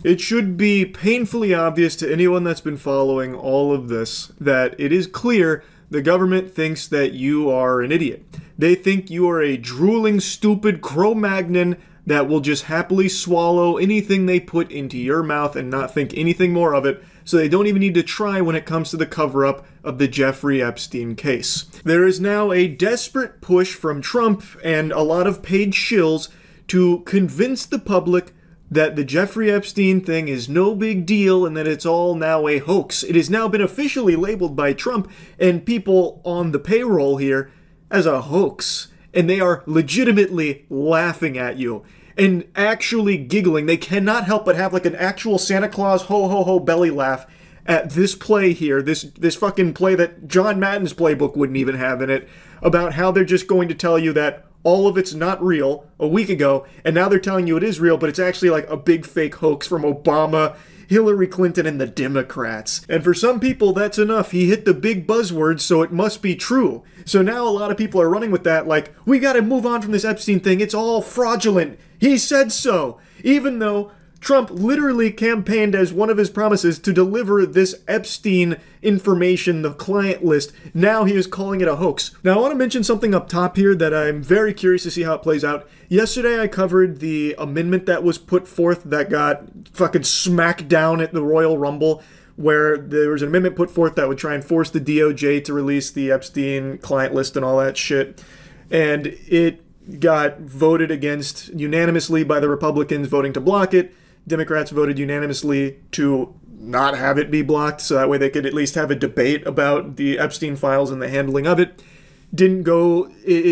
It should be painfully obvious to anyone that's been following all of this that it is clear the government thinks that you are an idiot. They think you are a drooling, stupid Cro-Magnon that will just happily swallow anything they put into your mouth and not think anything more of it, so they don't even need to try when it comes to the cover-up of the Jeffrey Epstein case. There is now a desperate push from Trump and a lot of paid shills to convince the public that the Jeffrey Epstein thing is no big deal and that it's all now a hoax. It has now been officially labeled by Trump and people on the payroll here as a hoax. And they are legitimately laughing at you and actually giggling. They cannot help but have like an actual Santa Claus ho ho ho belly laugh at this play here, this fucking play that John Madden's playbook wouldn't even have in it, about how they're just going to tell you that all of it's not real a week ago, and now they're telling you it is real, but it's actually like a big fake hoax from Obama, Hillary Clinton, and the Democrats. And for some people, that's enough. He hit the big buzzwords, so it must be true. So now a lot of people are running with that, like, we gotta move on from this Epstein thing, it's all fraudulent. He said so. Even though Trump literally campaigned as one of his promises to deliver this Epstein information, the client list. Now he is calling it a hoax. Now I want to mention something up top here that I'm very curious to see how it plays out. Yesterday I covered the amendment that was put forth that got fucking smacked down at the Royal Rumble, where there was an amendment put forth that would try and force the DOJ to release the Epstein client list and all that shit. And it got voted against unanimously by the Republicans voting to block it. Democrats voted unanimously to not have it be blocked, so that way they could at least have a debate about the Epstein Files and the handling of it. It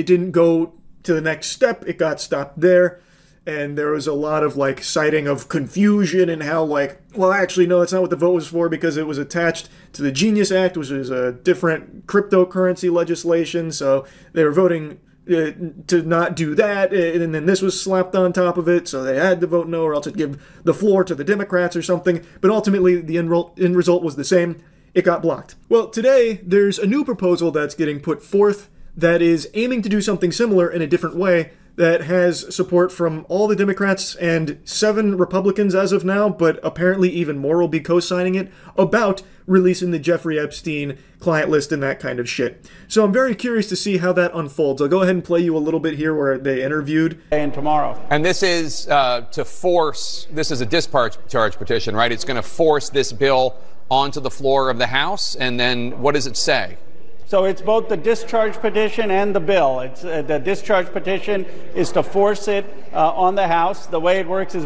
didn't go to the next step. It got stopped there, and there was a lot of like citing of confusion and how like, well, actually no, that's not what the vote was for, because it was attached to the Genius Act, which is a different cryptocurrency legislation, so they were voting to not do that, and then this was slapped on top of it, so they had to vote no, or else it'd give the floor to the Democrats or something. But ultimately, the end result was the same. It got blocked. Well, today, there's a new proposal that's getting put forth that is aiming to do something similar in a different way, that has support from all the Democrats and 7 Republicans as of now, but apparently even more will be co-signing it, about releasing the Jeffrey Epstein client list and that kind of shit. So I'm very curious to see how that unfolds. I'll go ahead and play you a little bit here where they interviewed. And tomorrow. And this is to force, this is a discharge petition, right? It's going to force this bill onto the floor of the House, and then what does it say? So it's both the discharge petition and the bill. It's the discharge petition is to force it on the House. The way it works is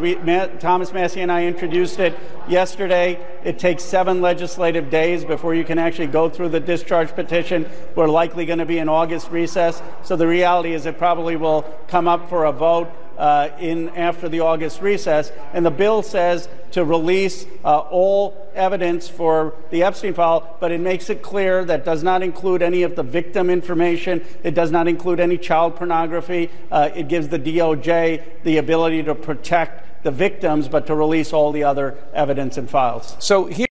Thomas Massie and I introduced it yesterday. It takes 7 legislative days before you can actually go through the discharge petition. We're likely going to be in August recess. So the reality is it probably will come up for a vote after the August recess, and the bill says to release all evidence for the Epstein file, but it makes it clear that does not include any of the victim information. It does not include any child pornography. It gives the DOJ the ability to protect the victims, but to release all the other evidence and files. So here.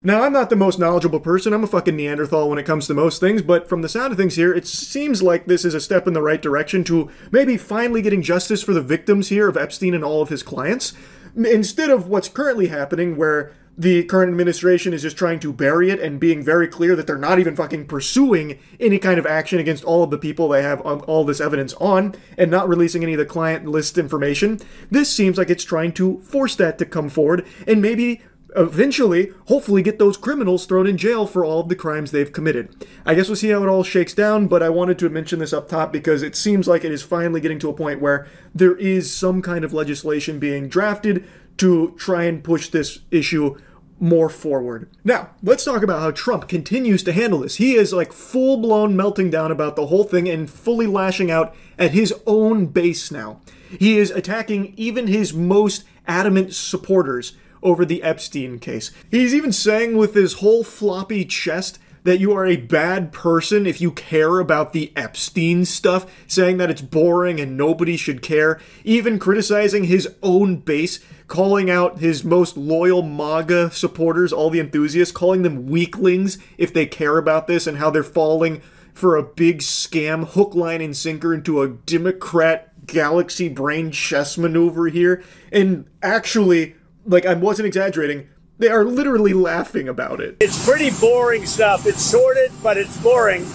Now, I'm not the most knowledgeable person. I'm a fucking Neanderthal when it comes to most things, but from the sound of things here, it seems like this is a step in the right direction to maybe finally getting justice for the victims here of Epstein and all of his clients, instead of what's currently happening, where the current administration is just trying to bury it and being very clear that they're not even fucking pursuing any kind of action against all of the people they have all this evidence on, and not releasing any of the client list information. This seems like it's trying to force that to come forward, and maybe eventually, hopefully get those criminals thrown in jail for all of the crimes they've committed. I guess we'll see how it all shakes down, but I wanted to mention this up top because it seems like it is finally getting to a point where there is some kind of legislation being drafted to try and push this issue more forward. Now, let's talk about how Trump continues to handle this. He is like full-blown melting down about the whole thing and fully lashing out at his own base now. He is attacking even his most adamant supporters over the Epstein case. He's even saying with his whole floppy chest that you are a bad person if you care about the Epstein stuff, saying that it's boring and nobody should care, even criticizing his own base, calling out his most loyal MAGA supporters, all the enthusiasts, calling them weaklings if they care about this, and how they're falling for a big scam, hook, line, and sinker into a Democrat galaxy brain chess maneuver here, and actually like, I wasn't exaggerating, they are literally laughing about it. It's pretty boring stuff. It's sordid, but it's boring.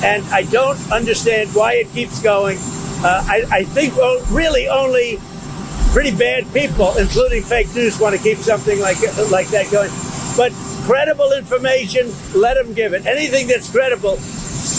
And I don't understand why it keeps going. I think really only pretty bad people, including fake news, want to keep something like that going. But credible information, let them give it. Anything that's credible,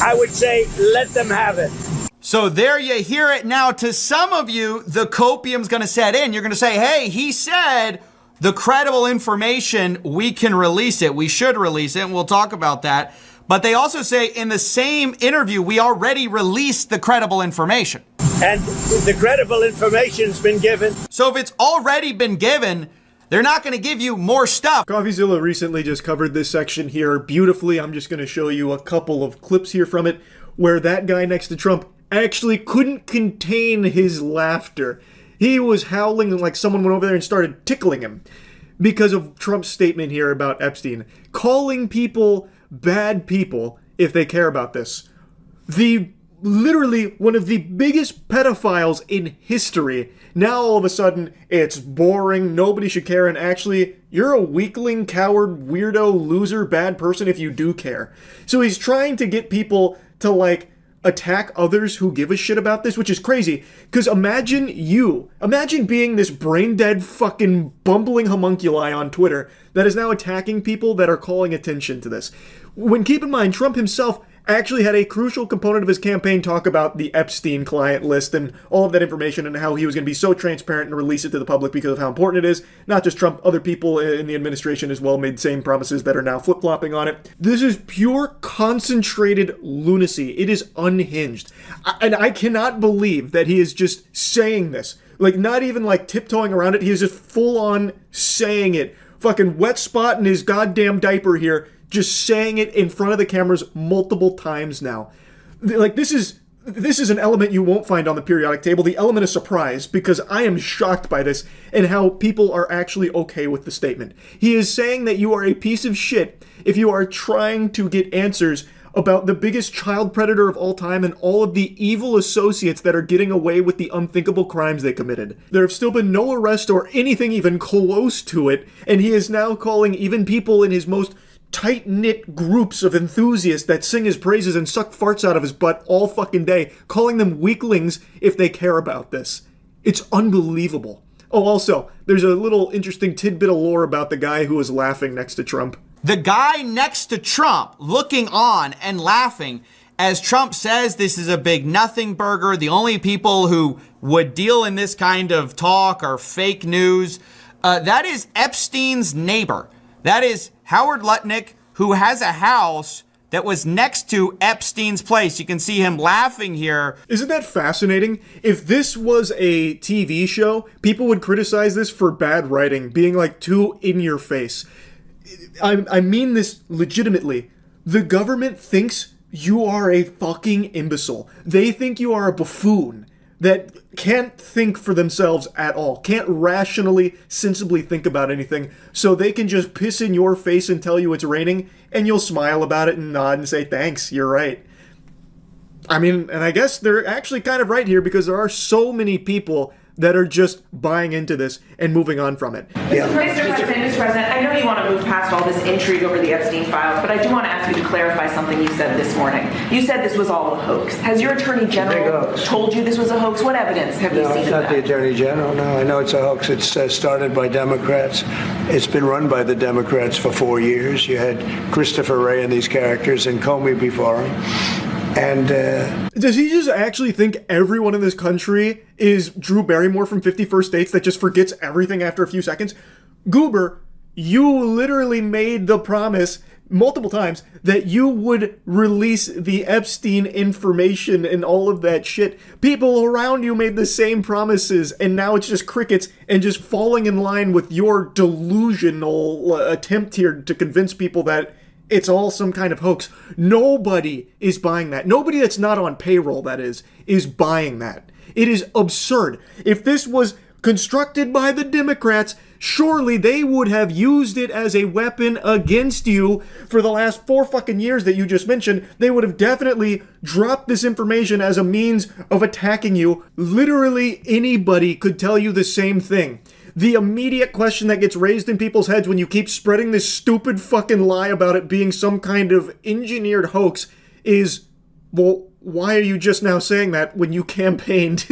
I would say, let them have it. So there you hear it. Now, to some of you, the copium's going to set in. You're going to say, hey, he said the credible information, we can release it. We should release it, and we'll talk about that. But they also say in the same interview, we already released the credible information. And the credible information's been given. So if it's already been given, they're not going to give you more stuff. Coffeezilla recently just covered this section here beautifully. I'm just going to show you a couple of clips here from it where that guy next to Trump actually couldn't contain his laughter. He was howling like someone went over there and started tickling him because of Trump's statement here about Epstein, calling people bad people if they care about this. Literally one of the biggest pedophiles in history. Now all of a sudden it's boring, nobody should care, and actually you're a weakling, coward, weirdo, loser, bad person if you do care. So he's trying to get people to like attack others who give a shit about this, which is crazy. Because imagine being this brain-dead fucking bumbling homunculi on Twitter that is now attacking people that are calling attention to this. When keep in mind, Trump himself actually had a crucial component of his campaign talk about the Epstein client list and all of that information and how he was going to be so transparent and release it to the public because of how important it is. Not just Trump, other people in the administration as well made same promises that are now flip-flopping on it. This is pure concentrated lunacy. It is unhinged. And I cannot believe that he is just saying this. Like, not even like tiptoeing around it. He is just full-on saying it. Fucking wet spot in his goddamn diaper here. Just saying it in front of the cameras multiple times now. Like, this is an element you won't find on the periodic table, the element of surprise, because I am shocked by this and how people are actually okay with the statement. He is saying that you are a piece of shit if you are trying to get answers about the biggest child predator of all time and all of the evil associates that are getting away with the unthinkable crimes they committed. There have still been no arrest or anything even close to it, and he is now calling even people in his most tight-knit groups of enthusiasts that sing his praises and suck farts out of his butt all fucking day, calling them weaklings if they care about this. It's unbelievable. Oh, also, there's a little interesting tidbit of lore about the guy who was laughing next to Trump. The guy next to Trump looking on and laughing as Trump says this is a big nothing burger. The only people who would deal in this kind of talk are fake news. That is Epstein's neighbor. That is Howard Lutnick, who has a house that was next to Epstein's place. You can see him laughing here. Isn't that fascinating? If this was a TV show, people would criticize this for bad writing, being like too in your face. I mean this legitimately. The government thinks you are a fucking imbecile. They think you are a buffoon that can't think for themselves at all, can't rationally, sensibly think about anything, so they can just piss in your face and tell you it's raining, and you'll smile about it and nod and say, thanks, you're right. I mean, and I guess they're actually kind of right here because there are so many people that are just buying into this and moving on from it. Yeah. Mr. President, I know you want to move past all this intrigue over the Epstein Files, but I do want to ask you to clarify something you said this morning. You said this was all a hoax. Has your Attorney General told you this was a hoax? What evidence have you seen of that? No, it's not the Attorney General. No, I know it's a hoax. It's started by Democrats. It's been run by the Democrats for 4 years. You had Christopher Wray and these characters and Comey before him. And does he just actually think everyone in this country is Drew Barrymore from 50 First Dates that just forgets everything after a few seconds? Goober, you literally made the promise multiple times that you would release the Epstein information and all of that shit. People around you made the same promises, and now it's just crickets and just falling in line with your delusional attempt here to convince people that it's all some kind of hoax. Nobody is buying that. Nobody that's not on payroll, that is buying that. It is absurd. If this was constructed by the Democrats, surely they would have used it as a weapon against you for the last 4 fucking years that you just mentioned. They would have definitely dropped this information as a means of attacking you. Literally anybody could tell you the same thing. the immediate question that gets raised in people's heads when you keep spreading this stupid fucking lie about it being some kind of engineered hoax is, well, why are you just now saying that when you campaigned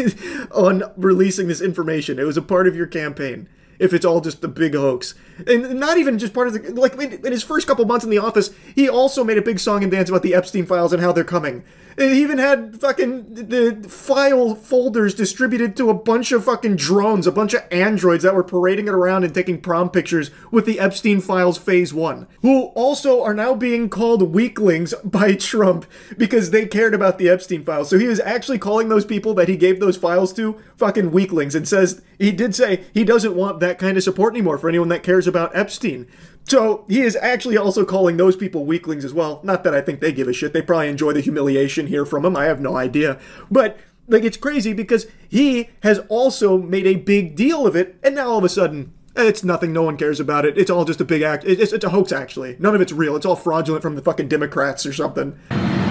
on releasing this information? It was a part of your campaign. If it's all just a big hoax. And not even just part of the... Like, in his first couple months in the office, he also made a big song and dance about the Epstein Files and how they're coming. And he even had fucking the file folders distributed to a bunch of fucking drones, a bunch of androids that were parading it around and taking prom pictures with the Epstein Files Phase 1, who also are now being called weaklings by Trump because they cared about the Epstein Files. So he was actually calling those people that he gave those files to fucking weaklings, and says, he did say he doesn't want that kind of support anymore for anyone that cares about Epstein. So he is actually also calling those people weaklings as well. Not that I think they give a shit. They probably enjoy the humiliation here from him. I have no idea. But, like, it's crazy because he has also made a big deal of it, and now all of a sudden, it's nothing. No one cares about it. It's all just a big act. It's a hoax, actually. None of it's real. It's all fraudulent from the fucking Democrats or something.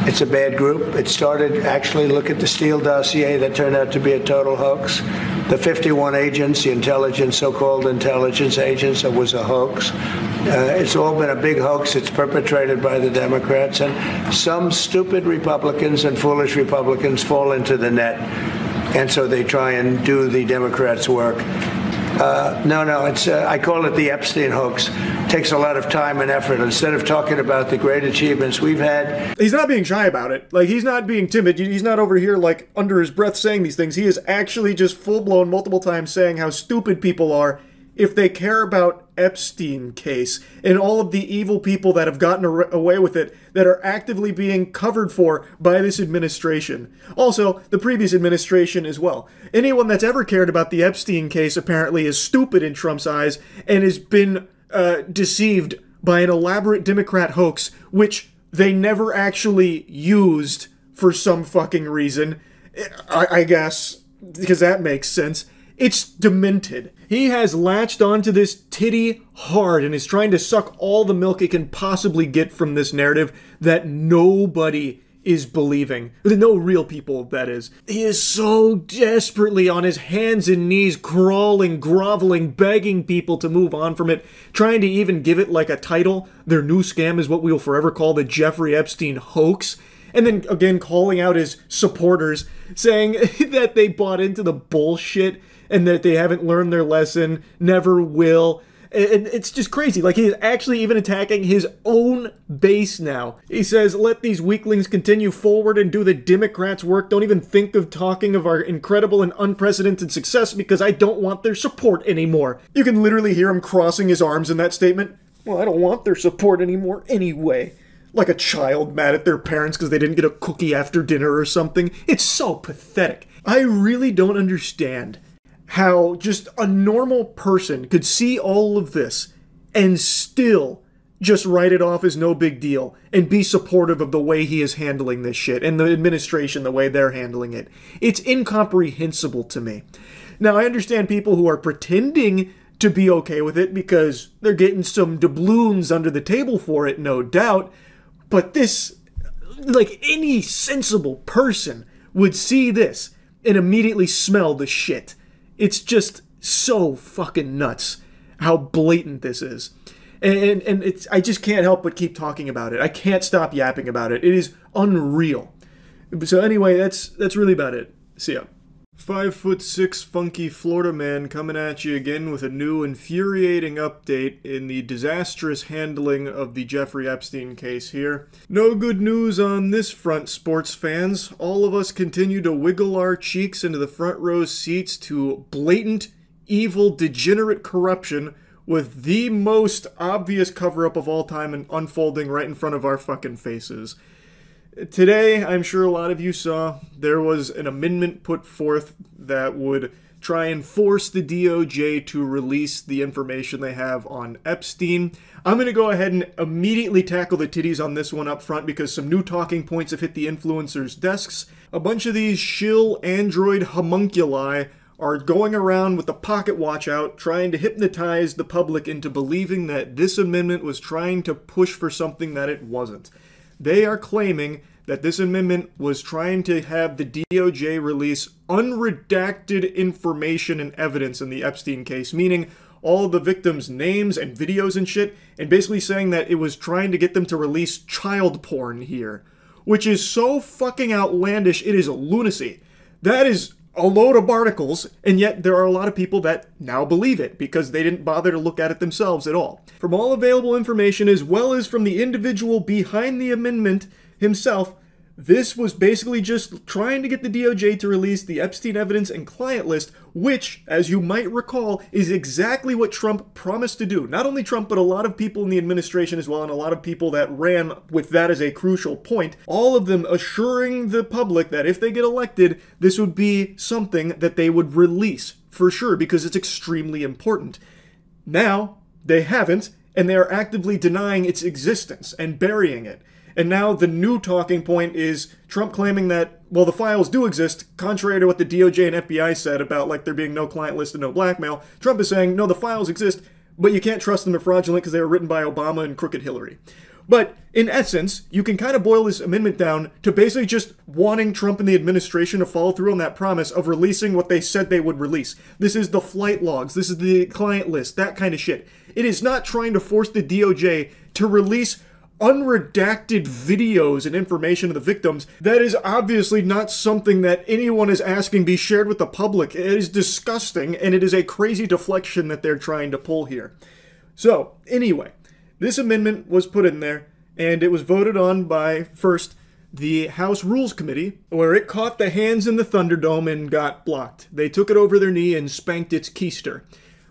It's a bad group. It started, actually, look at the Steele dossier that turned out to be a total hoax. The 51 agents, the intelligence, so-called intelligence agents, it was a hoax. It's all been a big hoax. It's perpetrated by the Democrats. And some stupid Republicans and foolish Republicans fall into the net. And so they try and do the Democrats' work. No, it's I call it the Epstein hoax. It takes a lot of time and effort. Instead of talking about the great achievements we've had. He's not being shy about it. Like, he's not being timid. He's not over here, like, under his breath saying these things. He is actually just full-blown multiple times saying how stupid people are if they care about Epstein case and all of the evil people that have gotten away with it that are actively being covered for by this administration. Also, the previous administration as well. Anyone that's ever cared about the Epstein case apparently is stupid in Trump's eyes and has been deceived by an elaborate Democrat hoax, which they never actually used for some fucking reason. I guess, because that makes sense. It's demented. He has latched onto this titty hard and is trying to suck all the milk it can possibly get from this narrative that nobody is believing. No real people, that is. He is so desperately on his hands and knees, crawling, groveling, begging people to move on from it, trying to even give it like a title. Their new scam is what we will forever call the Jeffrey Epstein hoax. And then, again, calling out his supporters, saying that they bought into the bullshit and that they haven't learned their lesson, never will. And it's just crazy. Like, he's actually even attacking his own base now. He says, let these weaklings continue forward and do the Democrats' work. Don't even think of talking of our incredible and unprecedented success because I don't want their support anymore. You can literally hear him crossing his arms in that statement. Well, I don't want their support anymore anyway. Like a child mad at their parents because they didn't get a cookie after dinner or something. It's so pathetic. I really don't understand how just a normal person could see all of this and still just write it off as no big deal and be supportive of the way he is handling this shit and the administration, the way they're handling it. It's incomprehensible to me. Now, I understand people who are pretending to be okay with it because they're getting some doubloons under the table for it, no doubt. But this, like, any sensible person would see this and immediately smell the shit. It's just so fucking nuts how blatant this is. And it's, I just can't help but keep talking about it. I can't stop yapping about it. It is unreal. So anyway, that's really about it. See ya. 5'6" funky Florida man coming at you again with a new infuriating update in the disastrous handling of the Jeffrey Epstein case here. No good news on this front, sports fans. All of us continue to wiggle our cheeks into the front row seats to blatant, evil, degenerate corruption with the most obvious cover-up of all time and unfolding right in front of our fucking faces. Today, I'm sure a lot of you saw, there was an amendment put forth that would try and force the DOJ to release the information they have on Epstein. I'm going to go ahead and immediately tackle the titties on this one up front because some new talking points have hit the influencers' desks. A bunch of these shill android homunculi are going around with the pocket watch out, trying to hypnotize the public into believing that this amendment was trying to push for something that it wasn't. They are claiming that this amendment was trying to have the DOJ release unredacted information and evidence in the Epstein case, meaning all of the victims' names and videos and shit, and basically saying that it was trying to get them to release child porn here, which is so fucking outlandish, it is lunacy. That is a load of barnacles, and yet there are a lot of people that now believe it because they didn't bother to look at it themselves at all. From all available information, as well as from the individual behind the amendment himself, this was basically just trying to get the DOJ to release the Epstein evidence and client list, which, as you might recall, is exactly what Trump promised to do. Not only Trump, but a lot of people in the administration as well, and a lot of people that ran with that as a crucial point. All of them assuring the public that if they get elected, this would be something that they would release, for sure, because it's extremely important. Now, they haven't, and they are actively denying its existence and burying it. And now the new talking point is Trump claiming that, well, the files do exist, contrary to what the DOJ and FBI said about, like, there being no client list and no blackmail. Trump is saying, no, the files exist, but you can't trust them, they're fraudulent because they were written by Obama and crooked Hillary. But in essence, you can kind of boil this amendment down to basically just wanting Trump and the administration to follow through on that promise of releasing what they said they would release. This is the flight logs, this is the client list, that kind of shit. It is not trying to force the DOJ to release unredacted videos and information of the victims. That is obviously not something that anyone is asking be shared with the public. It is disgusting, and it is a crazy deflection that they're trying to pull here. So, anyway, this amendment was put in there, and it was voted on by, first, the House Rules Committee, where it caught the hands in the Thunderdome and got blocked. They took it over their knee and spanked its keister.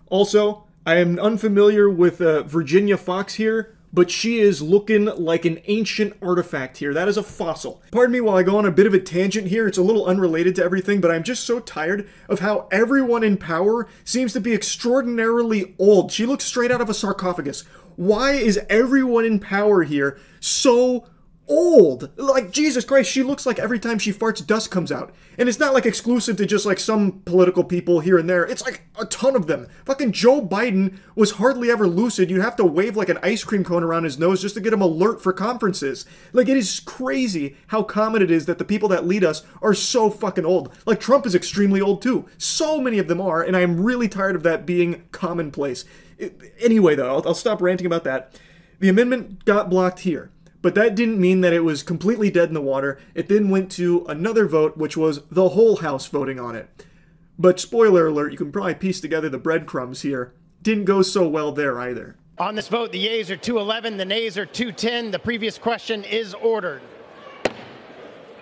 Also, I am unfamiliar with Virginia Fox here, but she is looking like an ancient artifact here. That is a fossil. Pardon me while I go on a bit of a tangent here. It's a little unrelated to everything, but I'm just so tired of how everyone in power seems to be extraordinarily old. She looks straight out of a sarcophagus. Why is everyone in power here so old? Like, Jesus Christ, she looks like every time she farts, dust comes out. And it's not like exclusive to just like some political people here and there. It's like a ton of them. Fucking Joe Biden was hardly ever lucid. You'd have to wave like an ice cream cone around his nose just to get him alert for conferences. Like, it is crazy how common it is that the people that lead us are so fucking old. Like, Trump is extremely old too. So many of them are, and I'm really tired of that being commonplace. Anyway, though, I'll stop ranting about that. The amendment got blocked here. But that didn't mean that it was completely dead in the water. It then went to another vote, which was the whole House voting on it. But spoiler alert, you can probably piece together the breadcrumbs here. Didn't go so well there either. On this vote, the yeas are 211, the nays are 210. The previous question is ordered.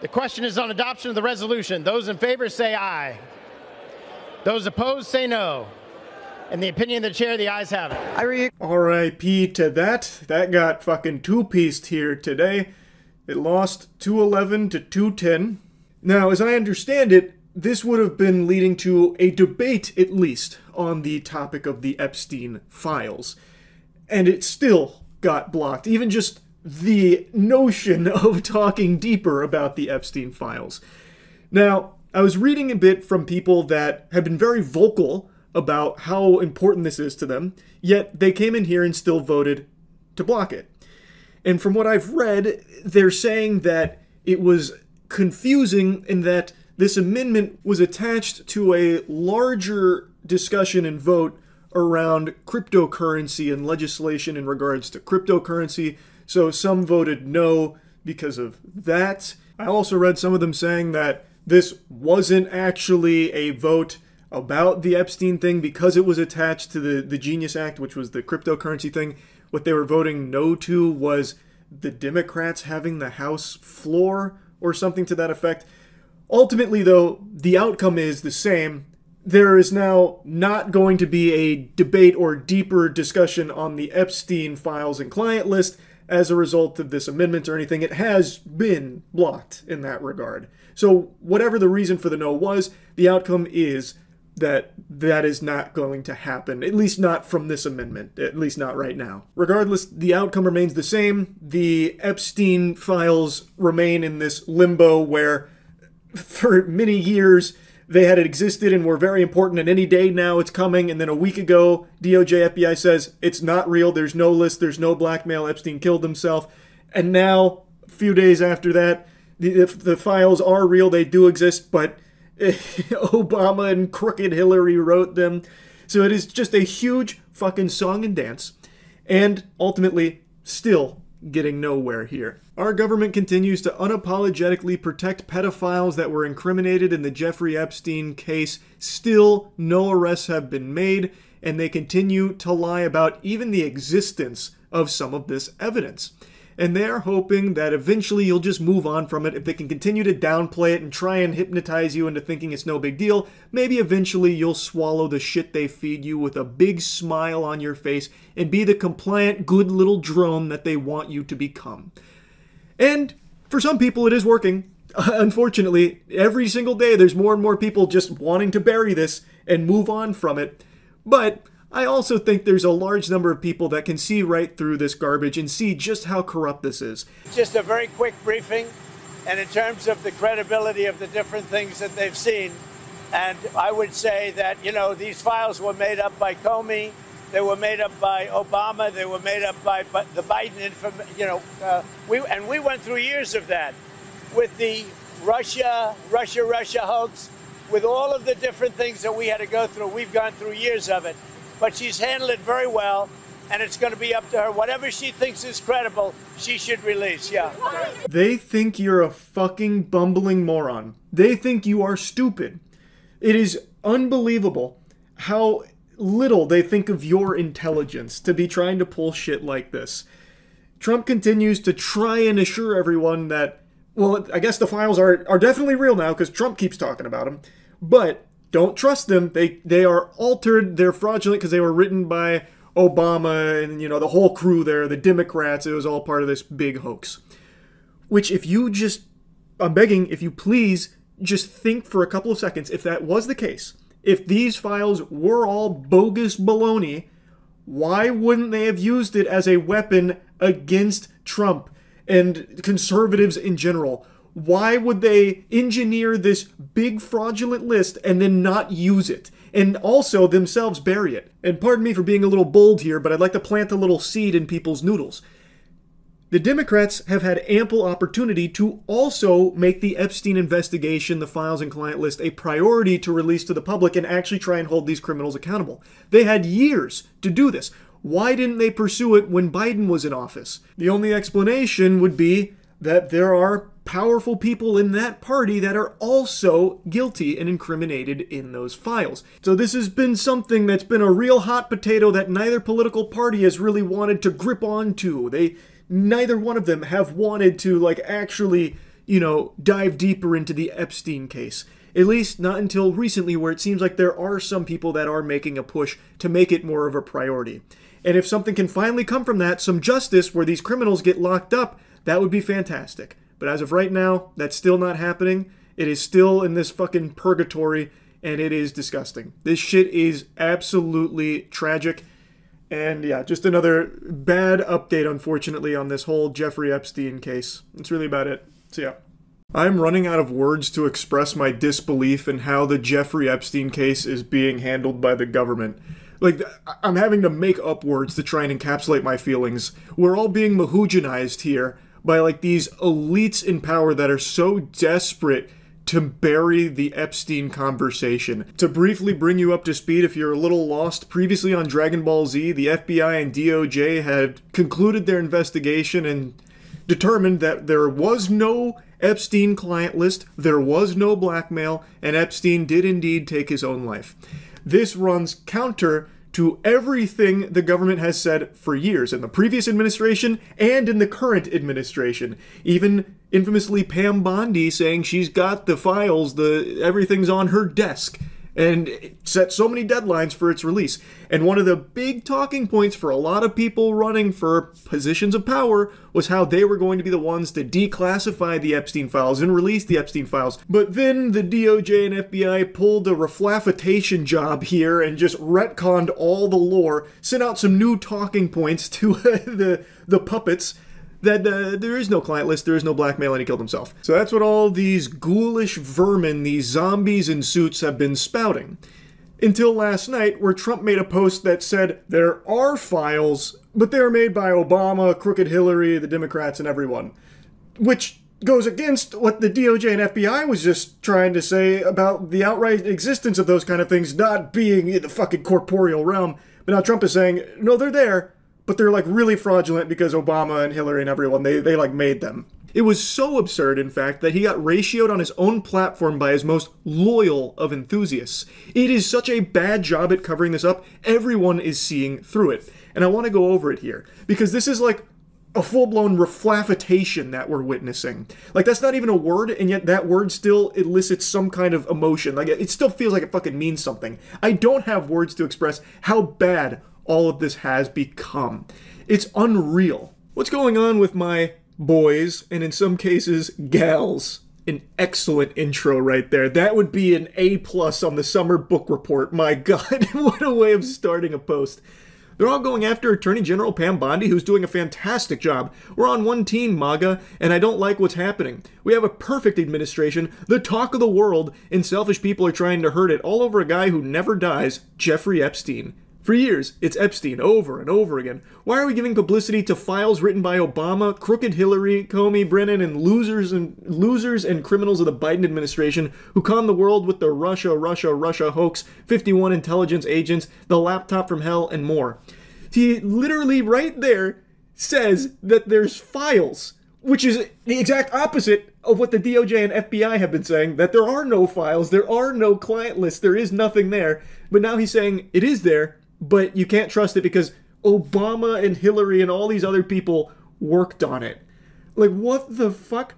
The question is on adoption of the resolution. Those in favor say aye. Those opposed say no. In the opinion of the chair, the ayes have it. R.I.P. to that. That got fucking two-pieced here today. It lost 211 to 210. Now, as I understand it, this would have been leading to a debate, at least, on the topic of the Epstein Files. And it still got blocked. Even just the notion of talking deeper about the Epstein Files. Now, I was reading a bit from people that have been very vocal about how important this is to them, yet they came in here and still voted to block it. And from what I've read, they're saying that it was confusing in that this amendment was attached to a larger discussion and vote around cryptocurrency and legislation in regards to cryptocurrency, so some voted no because of that. I also read some of them saying that this wasn't actually a vote about the Epstein thing because it was attached to the Genius Act, which was the cryptocurrency thing. What they were voting no to was the Democrats having the House floor or something to that effect. Ultimately, though, the outcome is the same. There is now not going to be a debate or deeper discussion on the Epstein Files and client list as a result of this amendment or anything. It has been blocked in that regard. So whatever the reason for the no was, the outcome is that is not going to happen, at least not from this amendment, at least not right now. Regardless, the outcome remains the same. The Epstein Files remain in this limbo where for many years they had existed and were very important, and any day now it's coming, and then a week ago DOJ, FBI says it's not real, there's no list, there's no blackmail, Epstein killed himself, and now, a few days after that, If the files are real, they do exist, but Obama and crooked Hillary wrote them. So it is just a huge fucking song and dance, and ultimately still getting nowhere here. Our government continues to unapologetically protect pedophiles that were incriminated in the Jeffrey Epstein case. Still, no arrests have been made, and they continue to lie about even the existence of some of this evidence. And they're hoping that eventually you'll just move on from it. If they can continue to downplay it and try and hypnotize you into thinking it's no big deal, maybe eventually you'll swallow the shit they feed you with a big smile on your face and be the compliant, good little drone that they want you to become. And for some people, it is working. Unfortunately, every single day there's more and more people just wanting to bury this and move on from it. But I also think there's a large number of people that can see right through this garbage and see just how corrupt this is. Just a very quick briefing, and in terms of the credibility of the different things that they've seen, and I would say that, you know, these files were made up by Comey, they were made up by Obama, they were made up by the Biden, we went through years of that with the Russia hoax, with all of the different things that we had to go through. We've gone through years of it. But she's handled it very well, and it's going to be up to her. Whatever she thinks is credible, she should release, yeah. They think you're a fucking bumbling moron. They think you are stupid. It is unbelievable how little they think of your intelligence to be trying to pull shit like this. Trump continues to try and assure everyone that, well, I guess the files are definitely real now because Trump keeps talking about them, but don't trust them. They are altered. They're fraudulent because they were written by Obama and, you know, the whole crew there, the Democrats. It was all part of this big hoax. Which if you just, I'm begging, if you please just think for a couple of seconds, if that was the case, if these files were all bogus baloney, why wouldn't they have used it as a weapon against Trump and conservatives in general? Why would they engineer this big fraudulent list and then not use it? And also themselves bury it. And pardon me for being a little bold here, but I'd like to plant a little seed in people's noodles. The Democrats have had ample opportunity to also make the Epstein investigation, the files and client list, a priority to release to the public and actually try and hold these criminals accountable. They had years to do this. Why didn't they pursue it when Biden was in office? The only explanation would be that there are powerful people in that party that are also guilty and incriminated in those files. So this has been something that's been a real hot potato that neither political party has really wanted to grip onto. Neither one of them have wanted to, like, actually, you know, dive deeper into the Epstein case. At least not until recently, where it seems like there are some people that are making a push to make it more of a priority. And if something can finally come from that, some justice where these criminals get locked up, that would be fantastic. But as of right now, that's still not happening. It is still in this fucking purgatory, and it is disgusting. This shit is absolutely tragic. And yeah, just another bad update, unfortunately, on this whole Jeffrey Epstein case. That's really about it. So yeah. I'm running out of words to express my disbelief in how the Jeffrey Epstein case is being handled by the government. Like, I'm having to make up words to try and encapsulate my feelings. We're all being mahoujanized here by, like, these elites in power that are so desperate to bury the Epstein conversation. To briefly bring you up to speed, if you're a little lost, previously on Dragon Ball Z, the FBI and DOJ had concluded their investigation and determined that there was no Epstein client list, there was no blackmail, and Epstein did indeed take his own life. This runs counter to everything the government has said for years, in the previous administration and in the current administration. Even infamously Pam Bondi saying she's got the files, everything's on her desk, and set so many deadlines for its release. And one of the big talking points for a lot of people running for positions of power was how they were going to be the ones to declassify the Epstein files and release the Epstein files. But then the DOJ and FBI pulled a reflafitation job here and just retconned all the lore, sent out some new talking points to the puppets, that there is no client list, there is no blackmail, and he killed himself. So that's what all these ghoulish vermin, these zombies in suits, have been spouting. Until last night, where Trump made a post that said there are files, but they're made by Obama, crooked Hillary, the Democrats, and everyone. Which goes against what the DOJ and FBI was just trying to say about the outright existence of those kind of things not being in the fucking corporeal realm. But now Trump is saying, no, they're there, but they're like really fraudulent because Obama and Hillary and everyone, they like made them. It was so absurd, in fact, that he got ratioed on his own platform by his most loyal of enthusiasts. It is such a bad job at covering this up, everyone is seeing through it. And I want to go over it here, because this is like a full-blown reflafitation that we're witnessing. Like, that's not even a word, and yet that word still elicits some kind of emotion. Like, it still feels like it fucking means something. I don't have words to express how bad all of this has become. It's unreal. What's going on with my boys, and in some cases, gals? An excellent intro right there. That would be an A+ on the summer book report. My God, what a way of starting a post. They're all going after Attorney General Pam Bondi, who's doing a fantastic job. We're on one team, MAGA, and I don't like what's happening. We have a perfect administration, the talk of the world, and selfish people are trying to hurt it, all over a guy who never dies, Jeffrey Epstein. For years, it's Epstein over and over again. Why are we giving publicity to files written by Obama, crooked Hillary, Comey, Brennan, and losers and criminals of the Biden administration who conned the world with the Russia hoax, 51 intelligence agents, the laptop from hell, and more? He literally right there says that there's files, which is the exact opposite of what the DOJ and FBI have been saying, that there are no files, there are no client lists, there is nothing there. But now he's saying it is there, but you can't trust it because Obama and Hillary and all these other people worked on it. Like, what the fuck?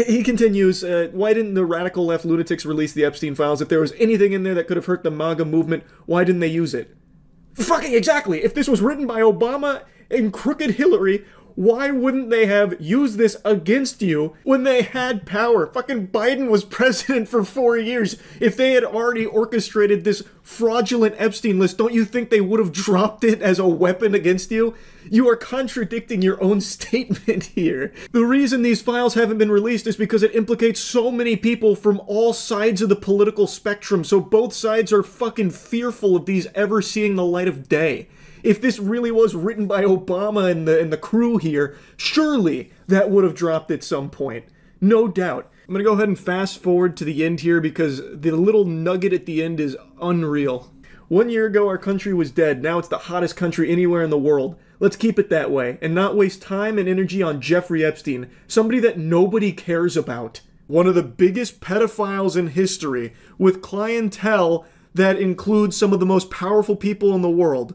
He continues, why didn't the radical left lunatics release the Epstein Files? If there was anything in there that could have hurt the MAGA movement, why didn't they use it? Fucking exactly! If this was written by Obama and crooked Hillary, why wouldn't they have used this against you when they had power? Fucking Biden was president for 4 years. If they had already orchestrated this fraudulent Epstein list, don't you think they would have dropped it as a weapon against you? You are contradicting your own statement here. The reason these files haven't been released is because it implicates so many people from all sides of the political spectrum, so both sides are fucking fearful of these ever seeing the light of day. If this really was written by Obama and the crew here, surely that would have dropped at some point. No doubt. I'm going to go ahead and fast forward to the end here because the little nugget at the end is unreal. 1 year ago, our country was dead. Now it's the hottest country anywhere in the world. Let's keep it that way and not waste time and energy on Jeffrey Epstein, somebody that nobody cares about. One of the biggest pedophiles in history, with clientele that includes some of the most powerful people in the world.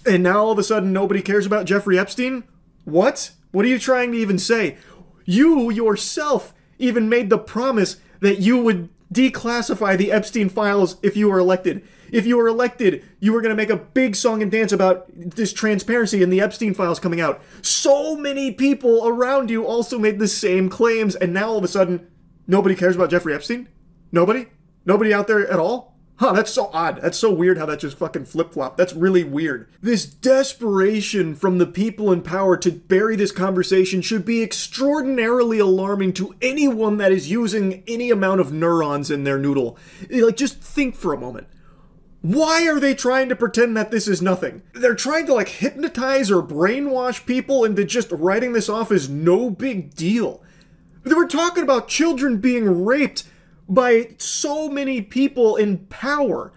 And now all of a sudden nobody cares about Jeffrey Epstein? What? What are you trying to even say? You yourself even made the promise that you would declassify the Epstein Files if you were elected. If you were elected, you were going to make a big song and dance about this transparency and the Epstein Files coming out. So many people around you also made the same claims, and now all of a sudden, nobody cares about Jeffrey Epstein? Nobody? Nobody out there at all? Huh, that's so odd. That's so weird how that just fucking flip-flopped. That's really weird. This desperation from the people in power to bury this conversation should be extraordinarily alarming to anyone that is using any amount of neurons in their noodle. Like, just think for a moment. Why are they trying to pretend that this is nothing? They're trying to, like, hypnotize or brainwash people into just writing this off as no big deal. They were talking about children being raped by so many people in power.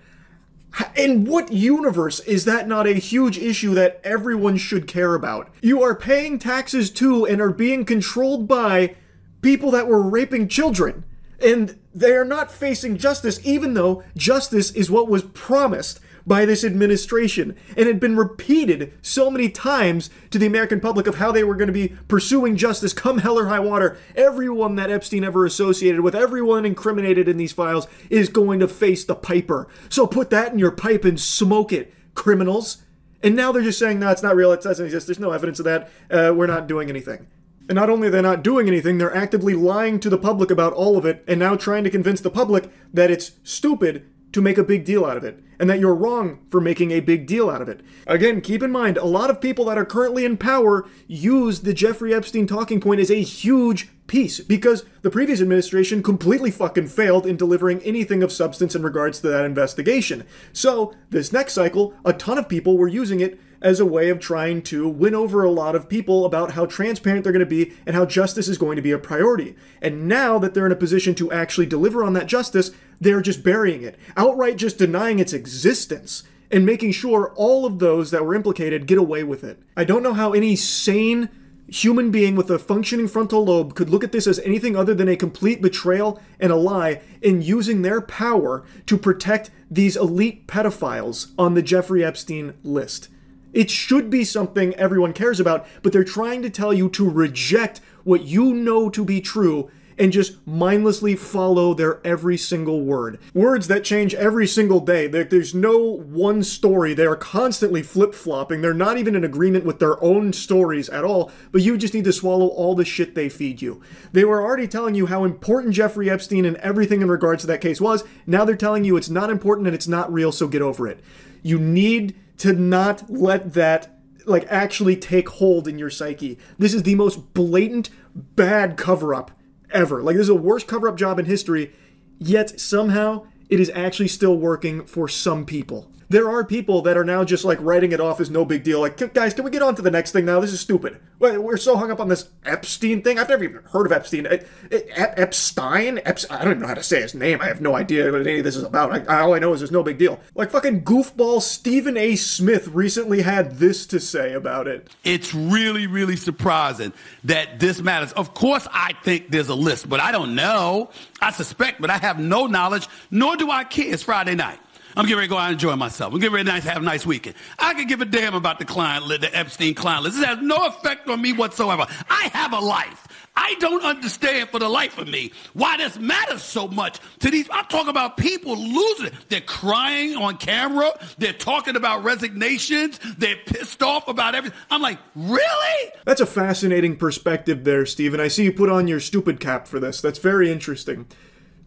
In what universe is that not a huge issue that everyone should care about? You are paying taxes to and are being controlled by people that were raping children. And they are not facing justice, even though justice is what was promised by this administration and had been repeated so many times to the American public of how they were going to be pursuing justice come hell or high water. Everyone that Epstein ever associated with, everyone incriminated in these files is going to face the piper. So put that in your pipe and smoke it, criminals. And now they're just saying, no, it's not real, it doesn't exist, there's no evidence of that, we're not doing anything. And not only are they not doing anything, they're actively lying to the public about all of it and now trying to convince the public that it's stupid to make a big deal out of it, and that you're wrong for making a big deal out of it. Again, keep in mind, a lot of people that are currently in power use the Jeffrey Epstein talking point as a huge piece, because the previous administration completely fucking failed in delivering anything of substance in regards to that investigation. So, this next cycle, a ton of people were using it as a way of trying to win over a lot of people about how transparent they're going to be and how justice is going to be a priority. And now that they're in a position to actually deliver on that justice, they're just burying it, outright just denying its existence, and making sure all of those that were implicated get away with it. I don't know how any sane human being with a functioning frontal lobe could look at this as anything other than a complete betrayal and a lie in using their power to protect these elite pedophiles on the Jeffrey Epstein list. It should be something everyone cares about, but they're trying to tell you to reject what you know to be true and just mindlessly follow their every single word. Words that change every single day. There's no one story. They are constantly flip-flopping. They're not even in agreement with their own stories at all, but you just need to swallow all the shit they feed you. They were already telling you how important Jeffrey Epstein and everything in regards to that case was. Now they're telling you it's not important and it's not real, so get over it. You need to not let that actually take hold in your psyche. This is the most blatant, bad cover-up ever. This is the worst cover-up job in history, yet somehow it is actually still working for some people. There are people that are now just writing it off as no big deal. Guys, can we get on to the next thing now? This is stupid. We're so hung up on this Epstein thing. I've never even heard of Epstein. Epstein? I don't even know how to say his name. I have no idea what any of this is about. All I know is there's no big deal. Fucking goofball Stephen A. Smith recently had this to say about it. It's really, really surprising that this matters. Of course, I think there's a list, but I don't know. I suspect, but I have no knowledge, nor do I care. It's Friday night. I'm getting ready to go out and enjoy myself. I'm getting ready to have a nice weekend. I can give a damn about the Epstein client list. This has no effect on me whatsoever. I have a life. I don't understand for the life of me why this matters so much to these. I'm talking about people losing it. They're crying on camera. They're talking about resignations. They're pissed off about everything. I'm like, really? That's a fascinating perspective there, Stephen. I see you put on your stupid cap for this. That's very interesting.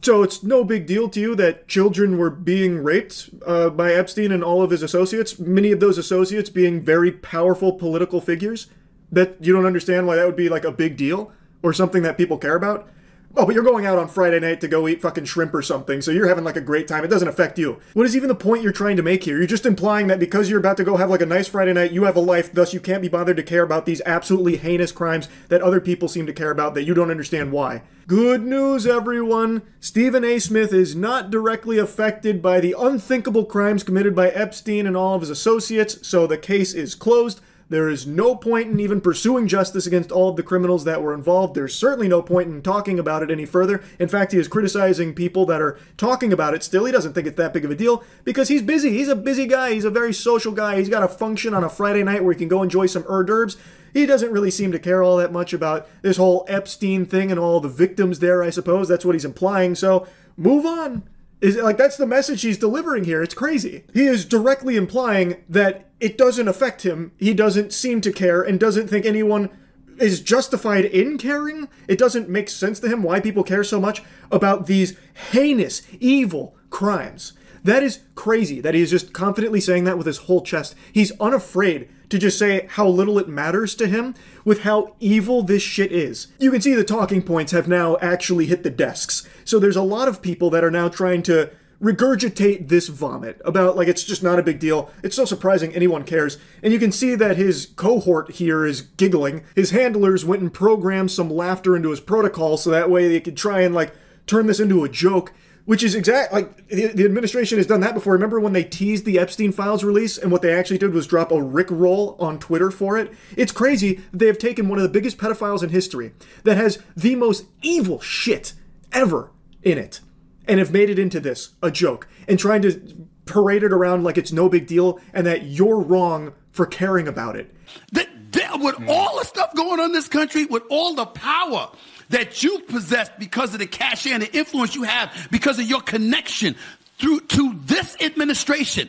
So it's no big deal to you that children were being raped by Epstein and all of his associates, many of those associates being very powerful political figures? That you don't understand why that would be a big deal? Or something that people care about? Oh, but you're going out on Friday night to go eat fucking shrimp or something, so you're having a great time. It doesn't affect you. What is even the point you're trying to make here? You're just implying that because you're about to go have a nice Friday night, you have a life, thus you can't be bothered to care about these absolutely heinous crimes that other people seem to care about that you don't understand why. Good news, everyone. Stephen A. Smith is not directly affected by the unthinkable crimes committed by Epstein and all of his associates, so the case is closed. There is no point in even pursuing justice against all of the criminals that were involved. There's certainly no point in talking about it any further. In fact, he is criticizing people that are talking about it still. He doesn't think it's that big of a deal because he's busy. He's a busy guy. He's a very social guy. He's got a function on a Friday night where he can go enjoy some hors d'oeuvres. He doesn't really seem to care all that much about this whole Epstein thing and all the victims there, I suppose. That's what he's implying. So move on. That's the message he's delivering here. It's crazy. He is directly implying that it doesn't affect him. He doesn't seem to care and doesn't think anyone is justified in caring. It doesn't make sense to him why people care so much about these heinous, evil crimes. That is crazy that he is just confidently saying that with his whole chest. He's unafraid to just say how little it matters to him with how evil this shit is. You can see the talking points have now actually hit the desks. So there's a lot of people that are now trying to regurgitate this vomit about it's just not a big deal. It's so surprising anyone cares. And you can see that his cohort here is giggling. His handlers went and programmed some laughter into his protocol so that way they could try and turn this into a joke. Which is the administration has done that before. Remember when they teased the Epstein Files release and what they actually did was drop a Rickroll on Twitter for it? It's crazy that they have taken one of the biggest pedophiles in history that has the most evil shit ever in it and have made it into this, a joke, and trying to parade it around like it's no big deal and that you're wrong for caring about it. With all the stuff going on in this country, with all the power that you possess because of the cachet and the influence you have because of your connection to this administration.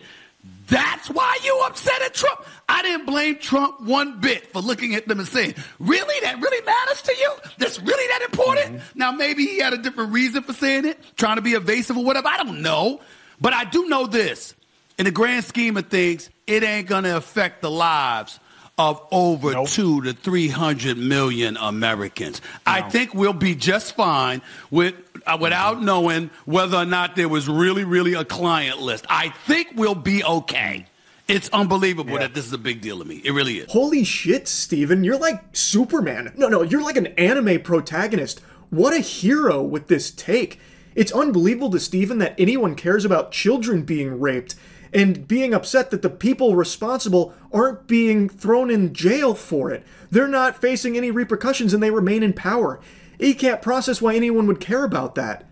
That's why you upset at Trump. I didn't blame Trump one bit for looking at them and saying, really? That really matters to you? That's really that important? Now, maybe he had a different reason for saying it, trying to be evasive or whatever. I don't know. But I do know this. In the grand scheme of things, it ain't going to affect the lives of over 200 to 300 million Americans. I think we'll be just fine without knowing whether or not there was really a client list. I think we'll be okay. It's unbelievable that this is a big deal to me. It really is. Holy shit, Steven. You're like Superman. No, you're like an anime protagonist. What a hero with this take. It's unbelievable to Steven that anyone cares about children being raped and being upset that the people responsible aren't being thrown in jail for it. They're not facing any repercussions and they remain in power. He can't process why anyone would care about that.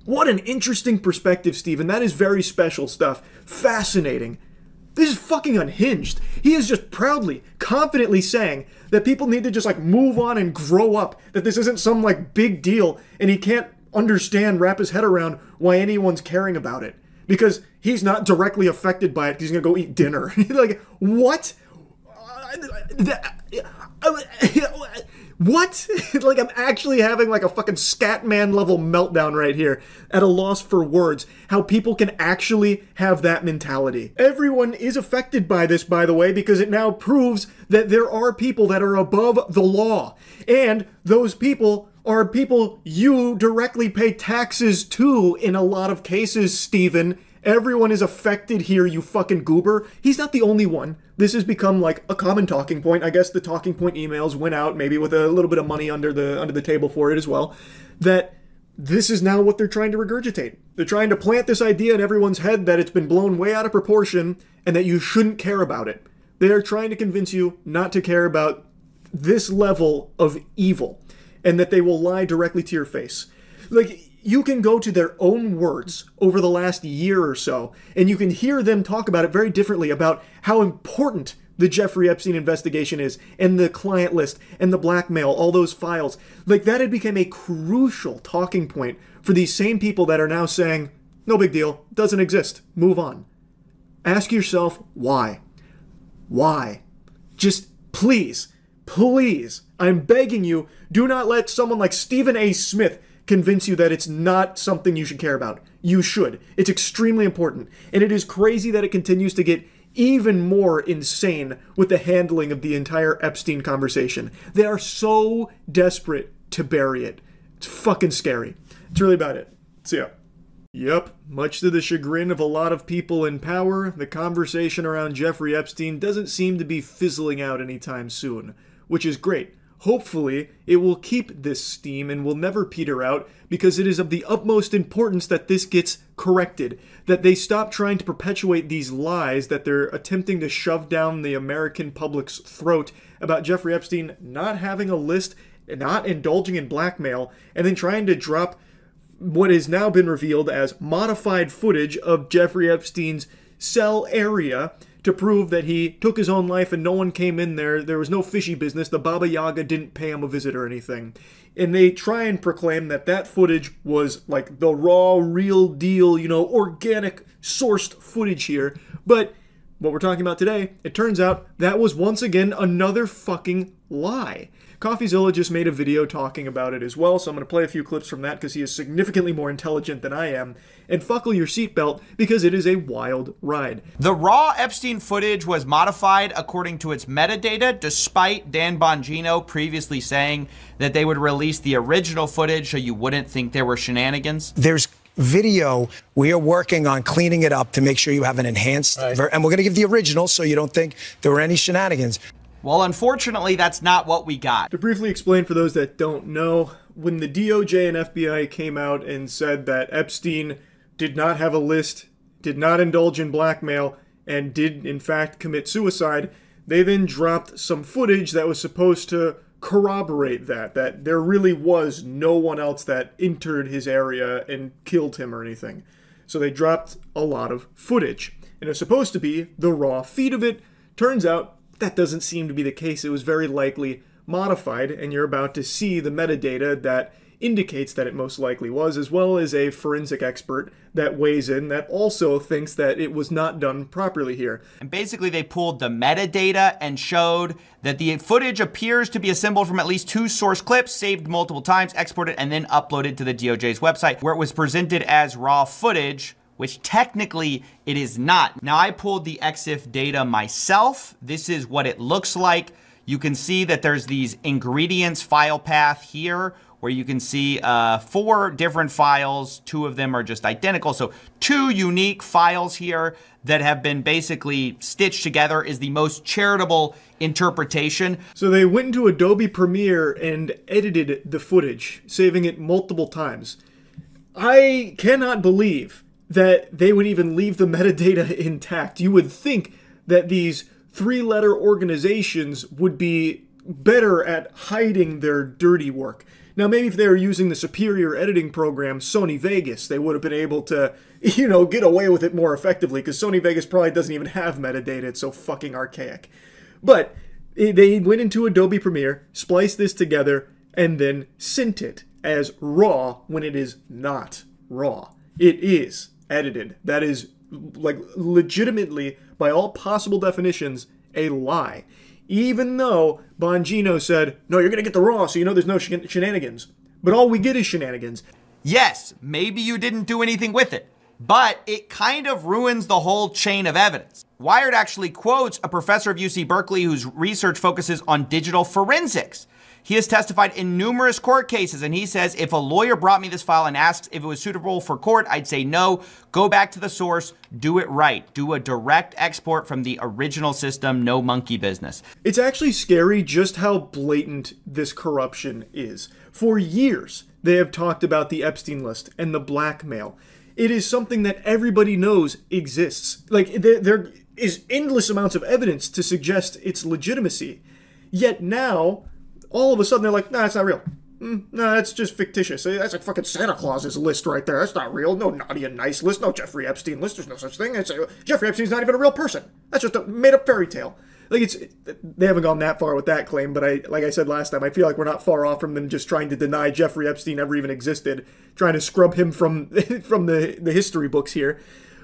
What an interesting perspective, Steven. That is very special stuff. Fascinating. This is fucking unhinged. He is just proudly, confidently saying that people need to just like move on and grow up. That this isn't some like big deal and he can't understand, wrap his head around why anyone's caring about it. Because he's not directly affected by it. He's gonna go eat dinner. Like, what? What? Like, I'm actually having like a fucking Scatman level meltdown right here, at a loss for words, how people can actually have that mentality. Everyone is affected by this, by the way, because it now proves that there are people that are above the law. And those people are people you directly pay taxes to in a lot of cases, Steven. Everyone is affected here, you fucking goober. He's not the only one. This has become like a common talking point. I guess the talking point emails went out, maybe with a little bit of money under the table for it as well, that this is now what they're trying to regurgitate. They're trying to plant this idea in everyone's head that it's been blown way out of proportion and that you shouldn't care about it. They are trying to convince you not to care about this level of evil and that they will lie directly to your face. Like, you can go to their own words over the last year or so, and you can hear them talk about it very differently, about how important the Jeffrey Epstein investigation is, and the client list, and the blackmail, all those files. Like, that had become a crucial talking point for these same people that are now saying, no big deal, doesn't exist, move on. Ask yourself, why? Why? Just please, I'm begging you, do not let someone like Stephen A. Smith convince you that it's not something you should care about. You should. It's extremely important. And it is crazy that it continues to get even more insane with the handling of the entire Epstein conversation. They are so desperate to bury it. It's fucking scary. It's really about it. See ya. Yep, much to the chagrin of a lot of people in power, the conversation around Jeffrey Epstein doesn't seem to be fizzling out anytime soon, which is great. Hopefully, it will keep this steam and will never peter out, because it is of the utmost importance that this gets corrected, that they stop trying to perpetuate these lies that they're attempting to shove down the American public's throat about Jeffrey Epstein not having a list, not indulging in blackmail, and then trying to drop what has now been revealed as modified footage of Jeffrey Epstein's cell area to prove that he took his own life and no one came in there. There was no fishy business. The Baba Yaga didn't pay him a visit or anything. And they try and proclaim that that footage was like the raw, real deal, organic sourced footage here. But what we're talking about today, it turns out that was once again another fucking lie. CoffeeZilla just made a video talking about it as well, so I'm going to play a few clips from that because he is significantly more intelligent than I am. And buckle your seatbelt because it is a wild ride. The raw Epstein footage was modified according to its metadata, despite Dan Bongino previously saying that they would release the original footage so you wouldn't think there were shenanigans. There's video. We are working on cleaning it up to make sure you have an enhanced, and we're going to give the original so you don't think there were any shenanigans. Well, unfortunately, that's not what we got. To briefly explain for those that don't know, when the DOJ and FBI came out and said that Epstein did not have a list, did not indulge in blackmail, and did in fact commit suicide, they then dropped some footage that was supposed to corroborate that there really was no one else that entered his area and killed him or anything. So they dropped a lot of footage. And it was supposed to be the raw feed of it. Turns out that doesn't seem to be the case. It was very likely modified, and you're about to see the metadata that indicates that it most likely was, as well as a forensic expert that weighs in that also thinks that it was not done properly here. And basically they pulled the metadata and showed that the footage appears to be assembled from at least 2 source clips, saved multiple times, exported, and then uploaded to the DOJ's website, where it was presented as raw footage, which technically it is not. Now, I pulled the EXIF data myself. This is what it looks like. You can see that there's these ingredients file path here, where you can see 4 different files. 2 of them are just identical. So 2 unique files here that have been basically stitched together is the most charitable interpretation. So they went into Adobe Premiere and edited the footage, saving it multiple times. I cannot believe that they would even leave the metadata intact. You would think that these 3-letter organizations would be better at hiding their dirty work. Now, maybe if they were using the superior editing program, Sony Vegas, they would have been able to, you know, get away with it more effectively, because Sony Vegas probably doesn't even have metadata. It's so fucking archaic. But they went into Adobe Premiere, spliced this together, and then sent it as raw when it is not raw. It is edited. That is, like, legitimately, by all possible definitions, a lie. Even though Bongino said, no, you're going to get the raw, so you know there's no shenanigans. But all we get is shenanigans. Yes, maybe you didn't do anything with it, but it kind of ruins the whole chain of evidence. Wired actually quotes a professor of UC Berkeley whose research focuses on digital forensics. He has testified in numerous court cases, and he says, if a lawyer brought me this file and asks if it was suitable for court, I'd say no, go back to the source, do it right, do a direct export from the original system, no monkey business. It's actually scary just how blatant this corruption is. For years, they have talked about the Epstein list and the blackmail. It is something that everybody knows exists. Like, there is endless amounts of evidence to suggest its legitimacy. Yet now, all of a sudden, they're like, nah, it's not real. No, that's just fictitious. That's like fucking Santa Claus's list right there. That's not real. No naughty and nice list. No Jeffrey Epstein list. There's no such thing. Jeffrey Epstein's not even a real person. That's just a made-up fairy tale. Like, they haven't gone that far with that claim, but like I said last time, I feel like we're not far off from them just trying to deny Jeffrey Epstein ever even existed, trying to scrub him from the history books here.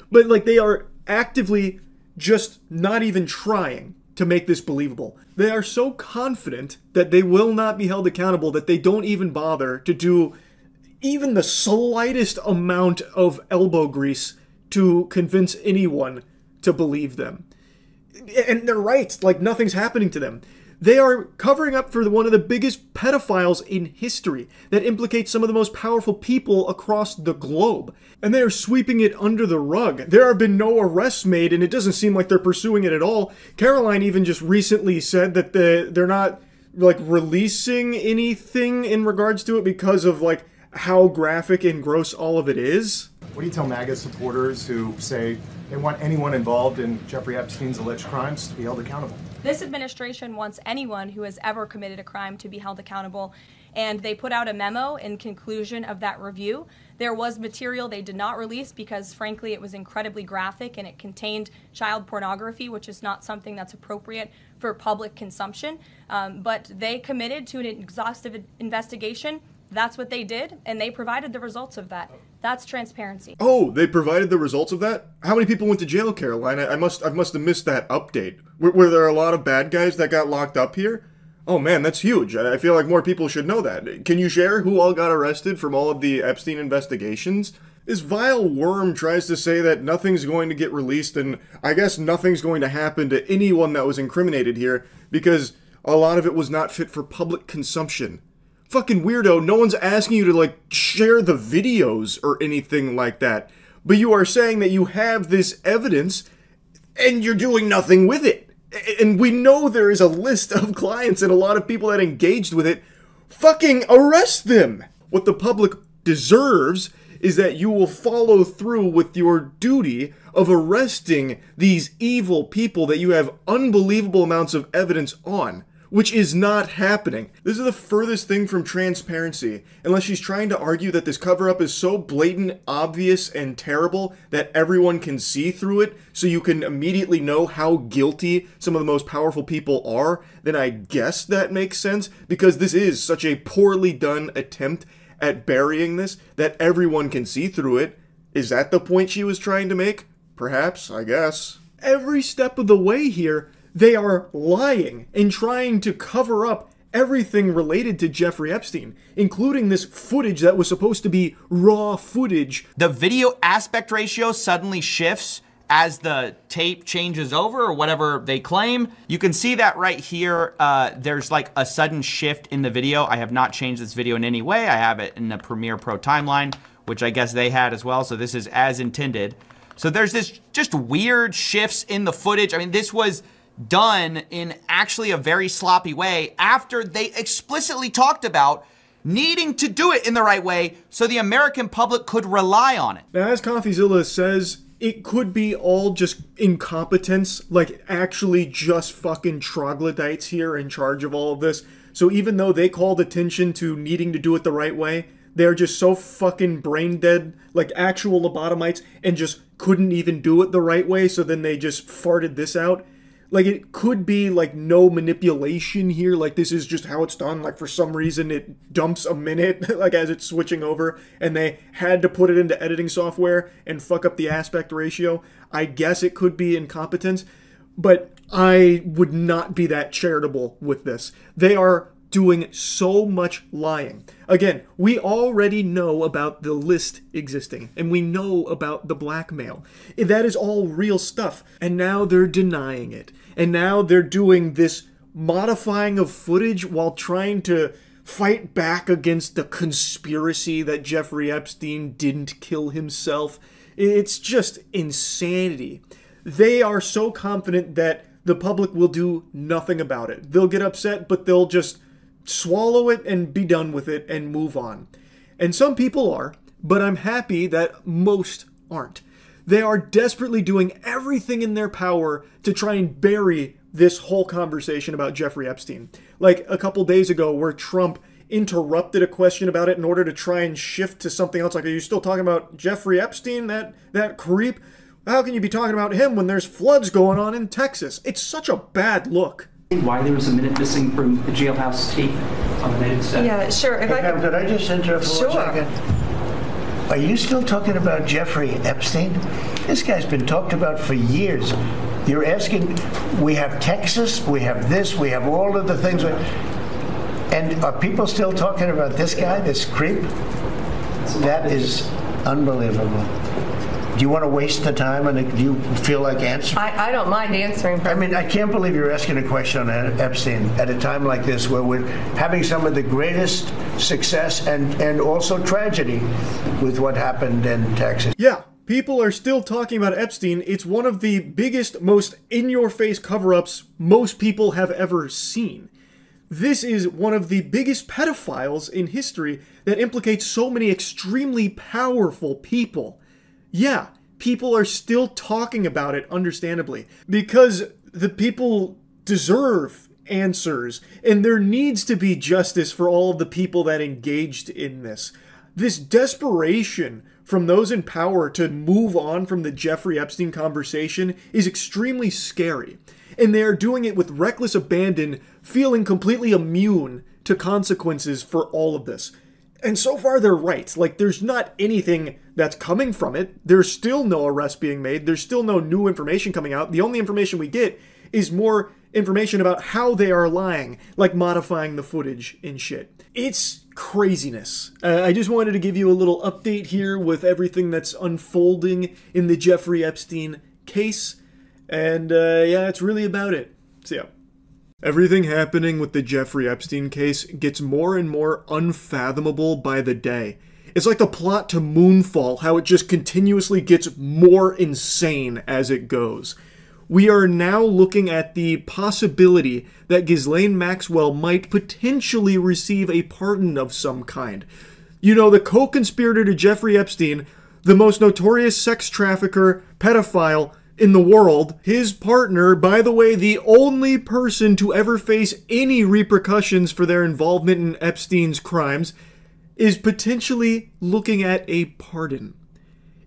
But, like, they are actively just not even trying to make this believable. They are so confident that they will not be held accountable that they don't even bother to do even the slightest amount of elbow grease to convince anyone to believe them. And they're right, like, nothing's happening to them. They are covering up for one of the biggest pedophiles in history that implicates some of the most powerful people across the globe. And they are sweeping it under the rug. There have been no arrests made, and it doesn't seem like they're pursuing it at all. Caroline even just recently said that they're not, like, releasing anything in regards to it because of, like, how graphic and gross all of it is. What do you tell MAGA supporters who say they want anyone involved in Jeffrey Epstein's alleged crimes to be held accountable? This administration wants anyone who has ever committed a crime to be held accountable, and they put out a memo in conclusion of that review. There was material they did not release because, frankly, it was incredibly graphic and it contained child pornography, which is not something that's appropriate for public consumption. But they committed to an exhaustive investigation. That's what they did, and they provided the results of that. That's transparency. Oh, they provided the results of that? How many people went to jail, Caroline? I must have missed that update. Were there a lot of bad guys that got locked up here? Oh man, that's huge. I feel like more people should know that. Can you share who all got arrested from all of the Epstein investigations? This vile worm tries to say that nothing's going to get released, and I guess nothing's going to happen to anyone that was incriminated here because a lot of it was not fit for public consumption. Fucking weirdo, no one's asking you to, like, share the videos or anything like that. But you are saying that you have this evidence and you're doing nothing with it. And we know there is a list of clients and a lot of people that engaged with it. Fucking arrest them! What the public deserves is that you will follow through with your duty of arresting these evil people that you have unbelievable amounts of evidence on. Which is not happening. This is the furthest thing from transparency, unless she's trying to argue that this cover-up is so blatant, obvious, and terrible that everyone can see through it, so you can immediately know how guilty some of the most powerful people are, then I guess that makes sense, because this is such a poorly done attempt at burying this that everyone can see through it. Is that the point she was trying to make? Perhaps, I guess. Every step of the way here, they are lying and trying to cover up everything related to Jeffrey Epstein, including this footage that was supposed to be raw footage. The video aspect ratio suddenly shifts as the tape changes over or whatever they claim. You can see that right here. There's like a sudden shift in the video. I have not changed this video in any way. I have it in the Premiere Pro timeline, which I guess they had as well. So this is as intended. So there's this just weird shifts in the footage. I mean, this was done in actually a very sloppy way after they explicitly talked about needing to do it in the right way so the American public could rely on it. Now, as CoffeeZilla says, it could be all just incompetence, like actually just fucking troglodytes here in charge of all of this. So even though they called attention to needing to do it the right way, they're just so fucking brain dead, like actual lobotomites, and just couldn't even do it the right way, so then they just farted this out. Like, it could be, like, no manipulation here, like, this is just how it's done, like, for some reason it dumps a minute, like, as it's switching over, and they had to put it into editing software and fuck up the aspect ratio. I guess it could be incompetence, but I would not be that charitable with this. They are doing so much lying. Again, we already know about the list existing, and we know about the blackmail. That is all real stuff, and now they're denying it. And now they're doing this modifying of footage while trying to fight back against the conspiracy that Jeffrey Epstein didn't kill himself. It's just insanity. They are so confident that the public will do nothing about it. They'll get upset, but they'll just swallow it and be done with it and move on. And some people are, but I'm happy that most aren't. They are desperately doing everything in their power to try and bury this whole conversation about Jeffrey Epstein. Like a couple days ago where Trump interrupted a question about it in order to try and shift to something else. Like, are you still talking about Jeffrey Epstein, that creep? How can you be talking about him when there's floods going on in Texas? It's such a bad look. Why there was a minute missing from the jailhouse tape on the native set? Yeah, sure. If Hey, could I just interrupt for 1 second? Are you still talking about Jeffrey Epstein? This guy's been talked about for years. You're asking, we have Texas, we have this, we have all of the things. And are people still talking about this guy, this creep? That is unbelievable. Do you want to waste the time, and do you feel like answering? I don't mind answering. I mean, I can't believe you're asking a question on Epstein at a time like this where we're having some of the greatest success and also tragedy with what happened in Texas. Yeah, people are still talking about Epstein. It's one of the biggest, most in-your-face cover-ups most people have ever seen. This is one of the biggest pedophiles in history that implicates so many extremely powerful people. Yeah, people are still talking about it, understandably, because the people deserve answers, and there needs to be justice for all of the people that engaged in this. This desperation from those in power to move on from the Jeffrey Epstein conversation is extremely scary, and they are doing it with reckless abandon, feeling completely immune to consequences for all of this. And so far, they're right. Like, there's not anything that's coming from it. There's still no arrest being made. There's still no new information coming out. The only information we get is more information about how they are lying, like modifying the footage and shit. It's craziness. I just wanted to give you a little update here with everything that's unfolding in the Jeffrey Epstein case. And yeah, that's really about it. So yeah. Everything happening with the Jeffrey Epstein case gets more and more unfathomable by the day. It's like the plot to Moonfall, how it just continuously gets more insane as it goes. We are now looking at the possibility that Ghislaine Maxwell might potentially receive a pardon of some kind. You know, the co-conspirator to Jeffrey Epstein, the most notorious sex trafficker, pedophile in the world, his partner, by the way, the only person to ever face any repercussions for their involvement in Epstein's crimes, is potentially looking at a pardon.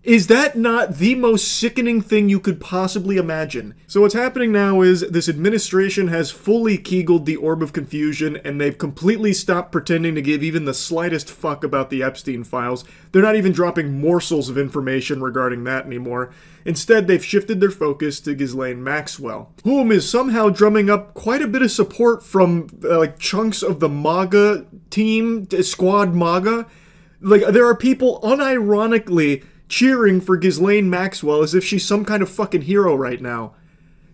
Is that not the most sickening thing you could possibly imagine? So what's happening now is this administration has fully kegeled the orb of confusion, and they've completely stopped pretending to give even the slightest fuck about the Epstein files. They're not even dropping morsels of information regarding that anymore. Instead, they've shifted their focus to Ghislaine Maxwell, whom is somehow drumming up quite a bit of support from like chunks of the MAGA team, Squad MAGA. Like, there are people unironically cheering for Ghislaine Maxwell as if she's some kind of fucking hero right now.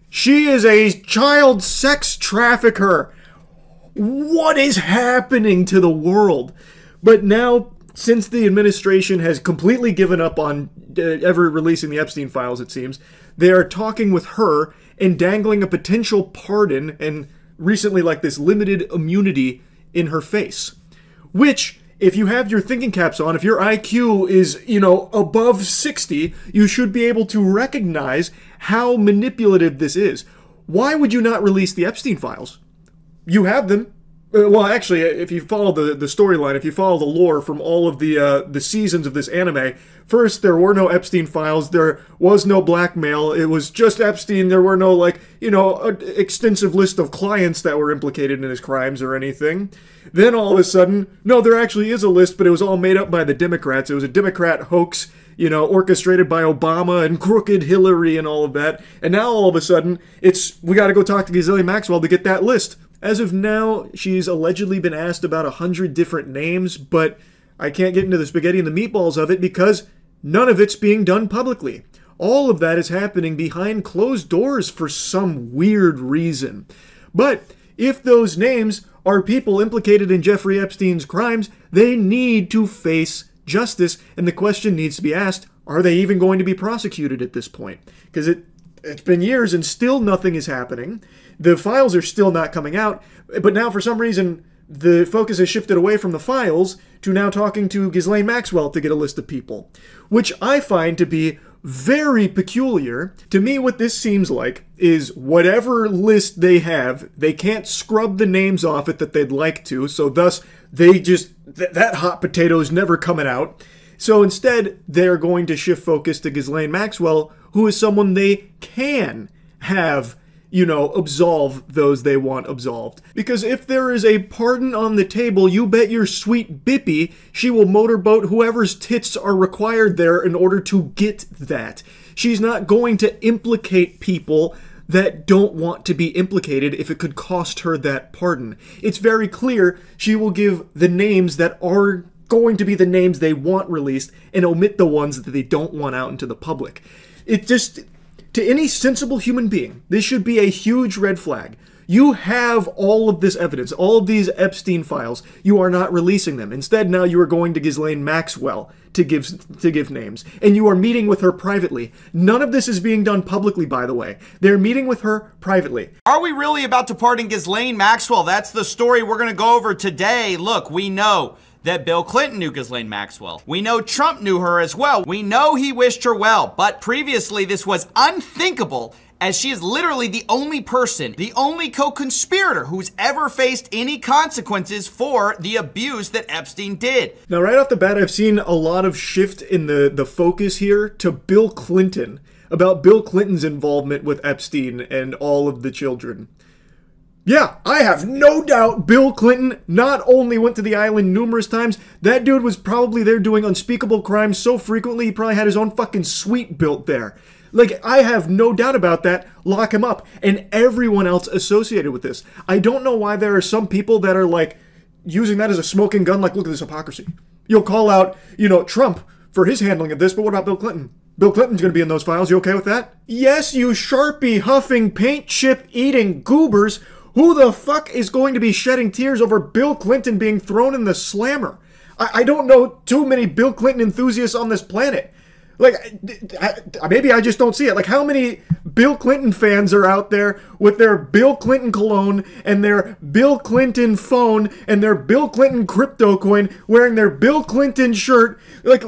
She is a child sex trafficker. What is happening to the world? But now, since the administration has completely given up on ever releasing the Epstein Files, it seems, they are talking with her and dangling a potential pardon and recently like this limited immunity in her face. Which, if you have your thinking caps on, if your IQ is, above 60, you should be able to recognize how manipulative this is. Why would you not release the Epstein Files? You have them. Well, actually, if you follow the storyline, if you follow the lore from all of the seasons of this anime, first, there were no Epstein Files, there was no blackmail, it was just Epstein, there were no, extensive list of clients that were implicated in his crimes or anything. Then, all of a sudden, no, there actually is a list, but it was all made up by the Democrats. It was a Democrat hoax, orchestrated by Obama and crooked Hillary and all of that. And now, all of a sudden, we gotta go talk to Ghislaine Maxwell to get that list. As of now, she's allegedly been asked about 100 different names, but I can't get into the spaghetti and the meatballs of it because none of it's being done publicly. All of that is happening behind closed doors for some weird reason. But if those names are people implicated in Jeffrey Epstein's crimes, they need to face justice, and the question needs to be asked, are they even going to be prosecuted at this point? Because it's been years and still nothing is happening. The files are still not coming out, but now for some reason the focus has shifted away from the files to now talking to Ghislaine Maxwell to get a list of people, which I find to be very peculiar. To me, what this seems like is whatever list they have, they can't scrub the names off it that they'd like to, so thus they just, that hot potato is never coming out. So instead, they're going to shift focus to Ghislaine Maxwell, who is someone they can have, absolve those they want absolved. Because if there is a pardon on the table, you bet your sweet Bippy she will motorboat whoever's tits are required there in order to get that. She's not going to implicate people that don't want to be implicated if it could cost her that pardon. It's very clear she will give the names that are going to be the names they want released and omit the ones that they don't want out into the public. It just, to any sensible human being, this should be a huge red flag. You have all of this evidence, all of these Epstein files. You are not releasing them. Instead, now you are going to Ghislaine Maxwell to give names, and you are meeting with her privately. None of this is being done publicly, by the way. They're meeting with her privately. Are we really about to pardon Ghislaine Maxwell? That's the story we're going to go over today. Look, we know that Bill Clinton knew Ghislaine Maxwell. We know Trump knew her as well. We know he wished her well, but previously this was unthinkable, as she is literally the only person, the only co-conspirator who's ever faced any consequences for the abuse that Epstein did. Now, right off the bat, I've seen a lot of shift in the focus here to Bill Clinton, about Bill Clinton's involvement with Epstein and all of the children. Yeah, I have no doubt Bill Clinton not only went to the island numerous times, that dude was probably there doing unspeakable crimes so frequently he probably had his own fucking suite built there. Like, I have no doubt about that. Lock him up. And everyone else associated with this. I don't know why there are some people that are, like, using that as a smoking gun, like, look at this hypocrisy. You'll call out, Trump for his handling of this, but what about Bill Clinton? Bill Clinton's going to be in those files. You okay with that? Yes, you Sharpie huffing, paint chip eating goobers. Who the fuck is going to be shedding tears over Bill Clinton being thrown in the slammer? I don't know too many Bill Clinton enthusiasts on this planet. Like, maybe I just don't see it. Like, how many Bill Clinton fans are out there with their Bill Clinton cologne and their Bill Clinton phone and their Bill Clinton crypto coin wearing their Bill Clinton shirt? Like,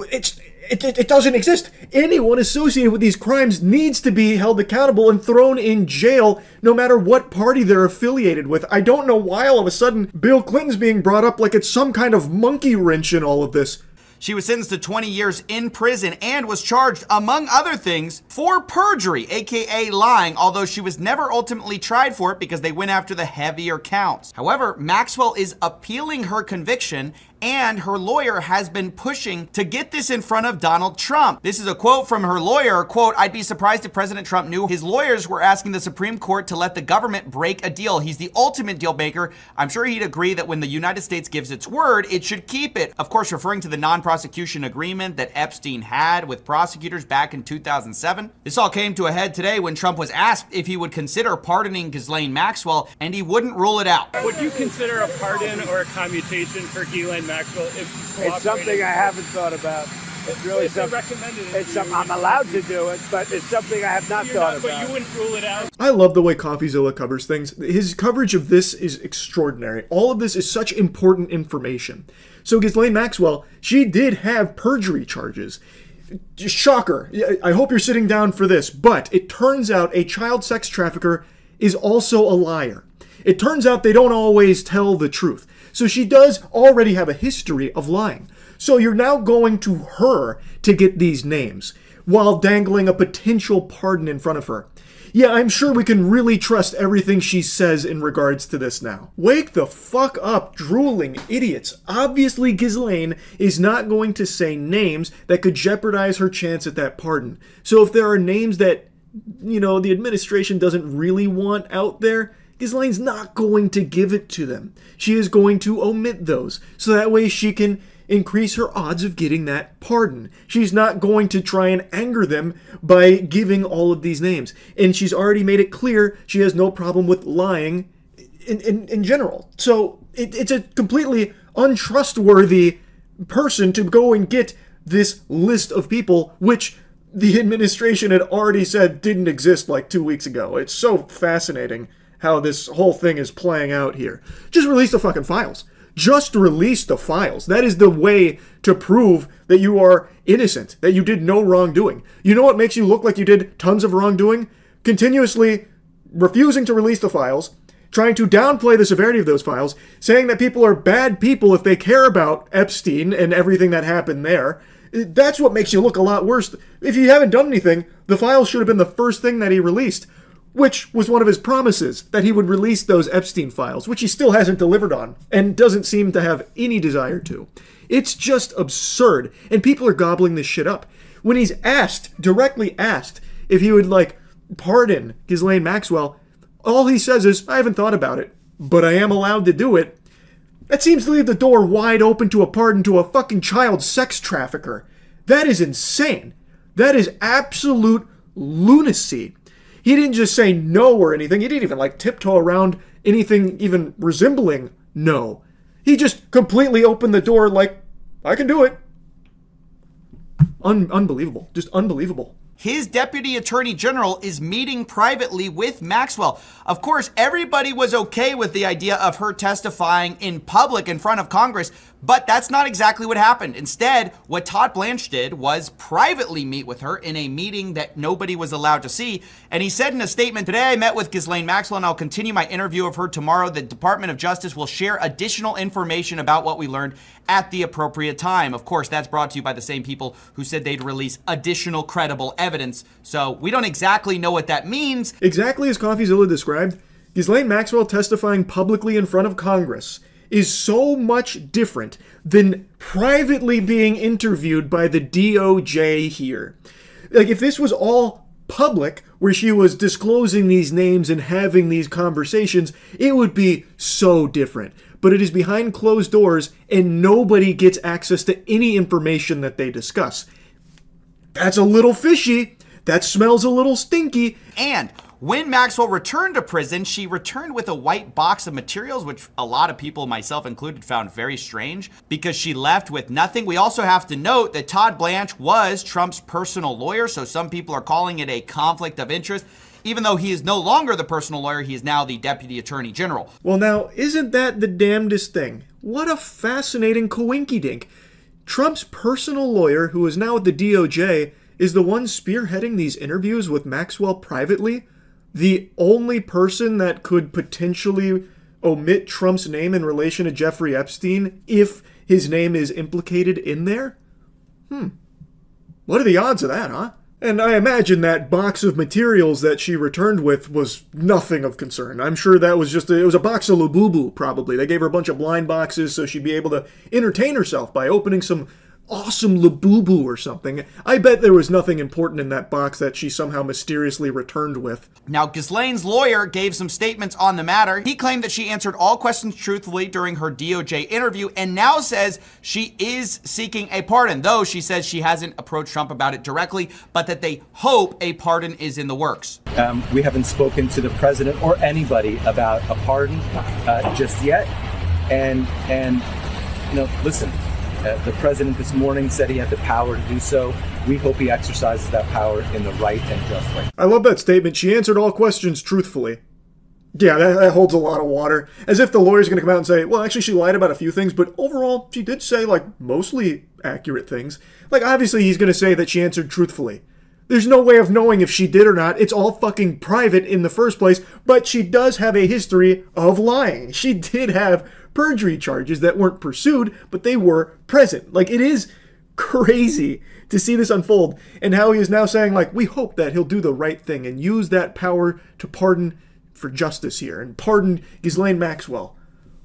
it doesn't exist. Anyone associated with these crimes needs to be held accountable and thrown in jail no matter what party they're affiliated with. I don't know why all of a sudden Bill Clinton's being brought up like it's some kind of monkey wrench in all of this. She was sentenced to 20 years in prison and was charged, among other things, for perjury, aka lying, although she was never ultimately tried for it because they went after the heavier counts. However, Maxwell is appealing her conviction and her lawyer has been pushing to get this in front of Donald Trump. This is a quote from her lawyer, quote, "I'd be surprised if President Trump knew his lawyers were asking the Supreme Court to let the government break a deal. He's the ultimate deal maker. I'm sure he'd agree that when the United States gives its word, it should keep it." Of course, referring to the non-prosecution agreement that Epstein had with prosecutors back in 2007. This all came to a head today when Trump was asked if he would consider pardoning Ghislaine Maxwell, and he wouldn't rule it out. Would you consider a pardon or a commutation for Ghislaine Maxwell if she's cooperating? It's something I haven't thought about. It's really something. I'm allowed to do it, but it's something I have not thought about. But you wouldn't rule it out? I love the way CoffeeZilla covers things. His coverage of this is extraordinary. All of this is such important information. So Ghislaine Maxwell, she did have perjury charges. Shocker. I hope you're sitting down for this, but it turns out a child sex trafficker is also a liar. It turns out they don't always tell the truth. So she does already have a history of lying. So you're now going to her to get these names while dangling a potential pardon in front of her. Yeah, I'm sure we can really trust everything she says in regards to this now. Wake the fuck up, drooling idiots. Obviously, Ghislaine is not going to say names that could jeopardize her chance at that pardon. So if there are names that, you know, the administration doesn't really want out there, Ghislaine's not going to give it to them. She is going to omit those, so that way she can increase her odds of getting that pardon. She's not going to try and anger them by giving all of these names. And she's already made it clear she has no problem with lying in general. So it's a completely untrustworthy person to go and get this list of people, which the administration had already said didn't exist like 2 weeks ago. It's so fascinating how this whole thing is playing out here. Just release the fucking files. Just release the files. That is the way to prove that you are innocent, that you did no wrongdoing. You know what makes you look like you did tons of wrongdoing? Continuously refusing to release the files, trying to downplay the severity of those files, saying that people are bad people if they care about Epstein and everything that happened there. That's what makes you look a lot worse. If you haven't done anything, the files should have been the first thing that he released, which was one of his promises, that he would release those Epstein files, which he still hasn't delivered on, and doesn't seem to have any desire to. It's just absurd, and people are gobbling this shit up. When he's asked, directly asked, if he would, pardon Ghislaine Maxwell, all he says is, "I haven't thought about it, but I am allowed to do it." That seems to leave the door wide open to a pardon to a fucking child sex trafficker. That is insane. That is absolute lunacy. He didn't just say no or anything. He didn't even tiptoe around anything even resembling no. He just completely opened the door I can do it. Unbelievable. Just unbelievable. His deputy attorney general is meeting privately with Maxwell. Of course, everybody was okay with the idea of her testifying in public in front of Congress, but that's not exactly what happened. Instead, what Todd Blanche did was privately meet with her in a meeting that nobody was allowed to see. And he said in a statement, "Today I met with Ghislaine Maxwell and I'll continue my interview of her tomorrow. The Department of Justice will share additional information about what we learned at the appropriate time." Of course, that's brought to you by the same people who said they'd release additional credible evidence. So we don't exactly know what that means. Exactly as CoffeeZilla described, Ghislaine Maxwell testifying publicly in front of Congress is so much different than privately being interviewed by the DOJ here. If this was all public, where she was disclosing these names and having these conversations, it would be so different. But it is behind closed doors, and nobody gets access to any information that they discuss. That's a little fishy. That smells a little stinky. And when Maxwell returned to prison, she returned with a white box of materials, which a lot of people, myself included, found very strange because she left with nothing. We also have to note that Todd Blanche was Trump's personal lawyer, so some people are calling it a conflict of interest. Even though he is no longer the personal lawyer, he is now the deputy attorney general. Well, now, isn't that the damnedest thing? What a fascinating coinkydink. Trump's personal lawyer, who is now at the DOJ, is the one spearheading these interviews with Maxwell privately. The only person that could potentially omit Trump's name in relation to Jeffrey Epstein if his name is implicated in there? What are the odds of that, huh? And I imagine that box of materials that she returned with was nothing of concern. I'm sure that was just it was a box of Labubu, probably. They gave her a bunch of blind boxes so she'd be able to entertain herself by opening some awesome Labubu or something. I bet there was nothing important in that box that she somehow mysteriously returned with. Now, Ghislaine's lawyer gave some statements on the matter. He claimed that she answered all questions truthfully during her DOJ interview and now says she is seeking a pardon, though she says she hasn't approached Trump about it directly, but that they hope a pardon is in the works. We haven't spoken to the president or anybody about a pardon just yet. And you know, listen, the president this morning said he had the power to do so. We hope he exercises that power in the right and just way. I love that statement. She answered all questions truthfully. Yeah, that holds a lot of water. As if the lawyer's going to come out and say, well, actually, she lied about a few things, but overall, she did say, like, mostly accurate things. Like, obviously, he's going to say that she answered truthfully. There's no way of knowing if she did or not. It's all fucking private in the first place, but she does have a history of lying. She did have perjury charges that weren't pursued, but they were present. Like, it is crazy to see this unfold, and how he is now saying, like, we hope that he'll do the right thing and use that power to pardon for justice here, and pardon Ghislaine Maxwell,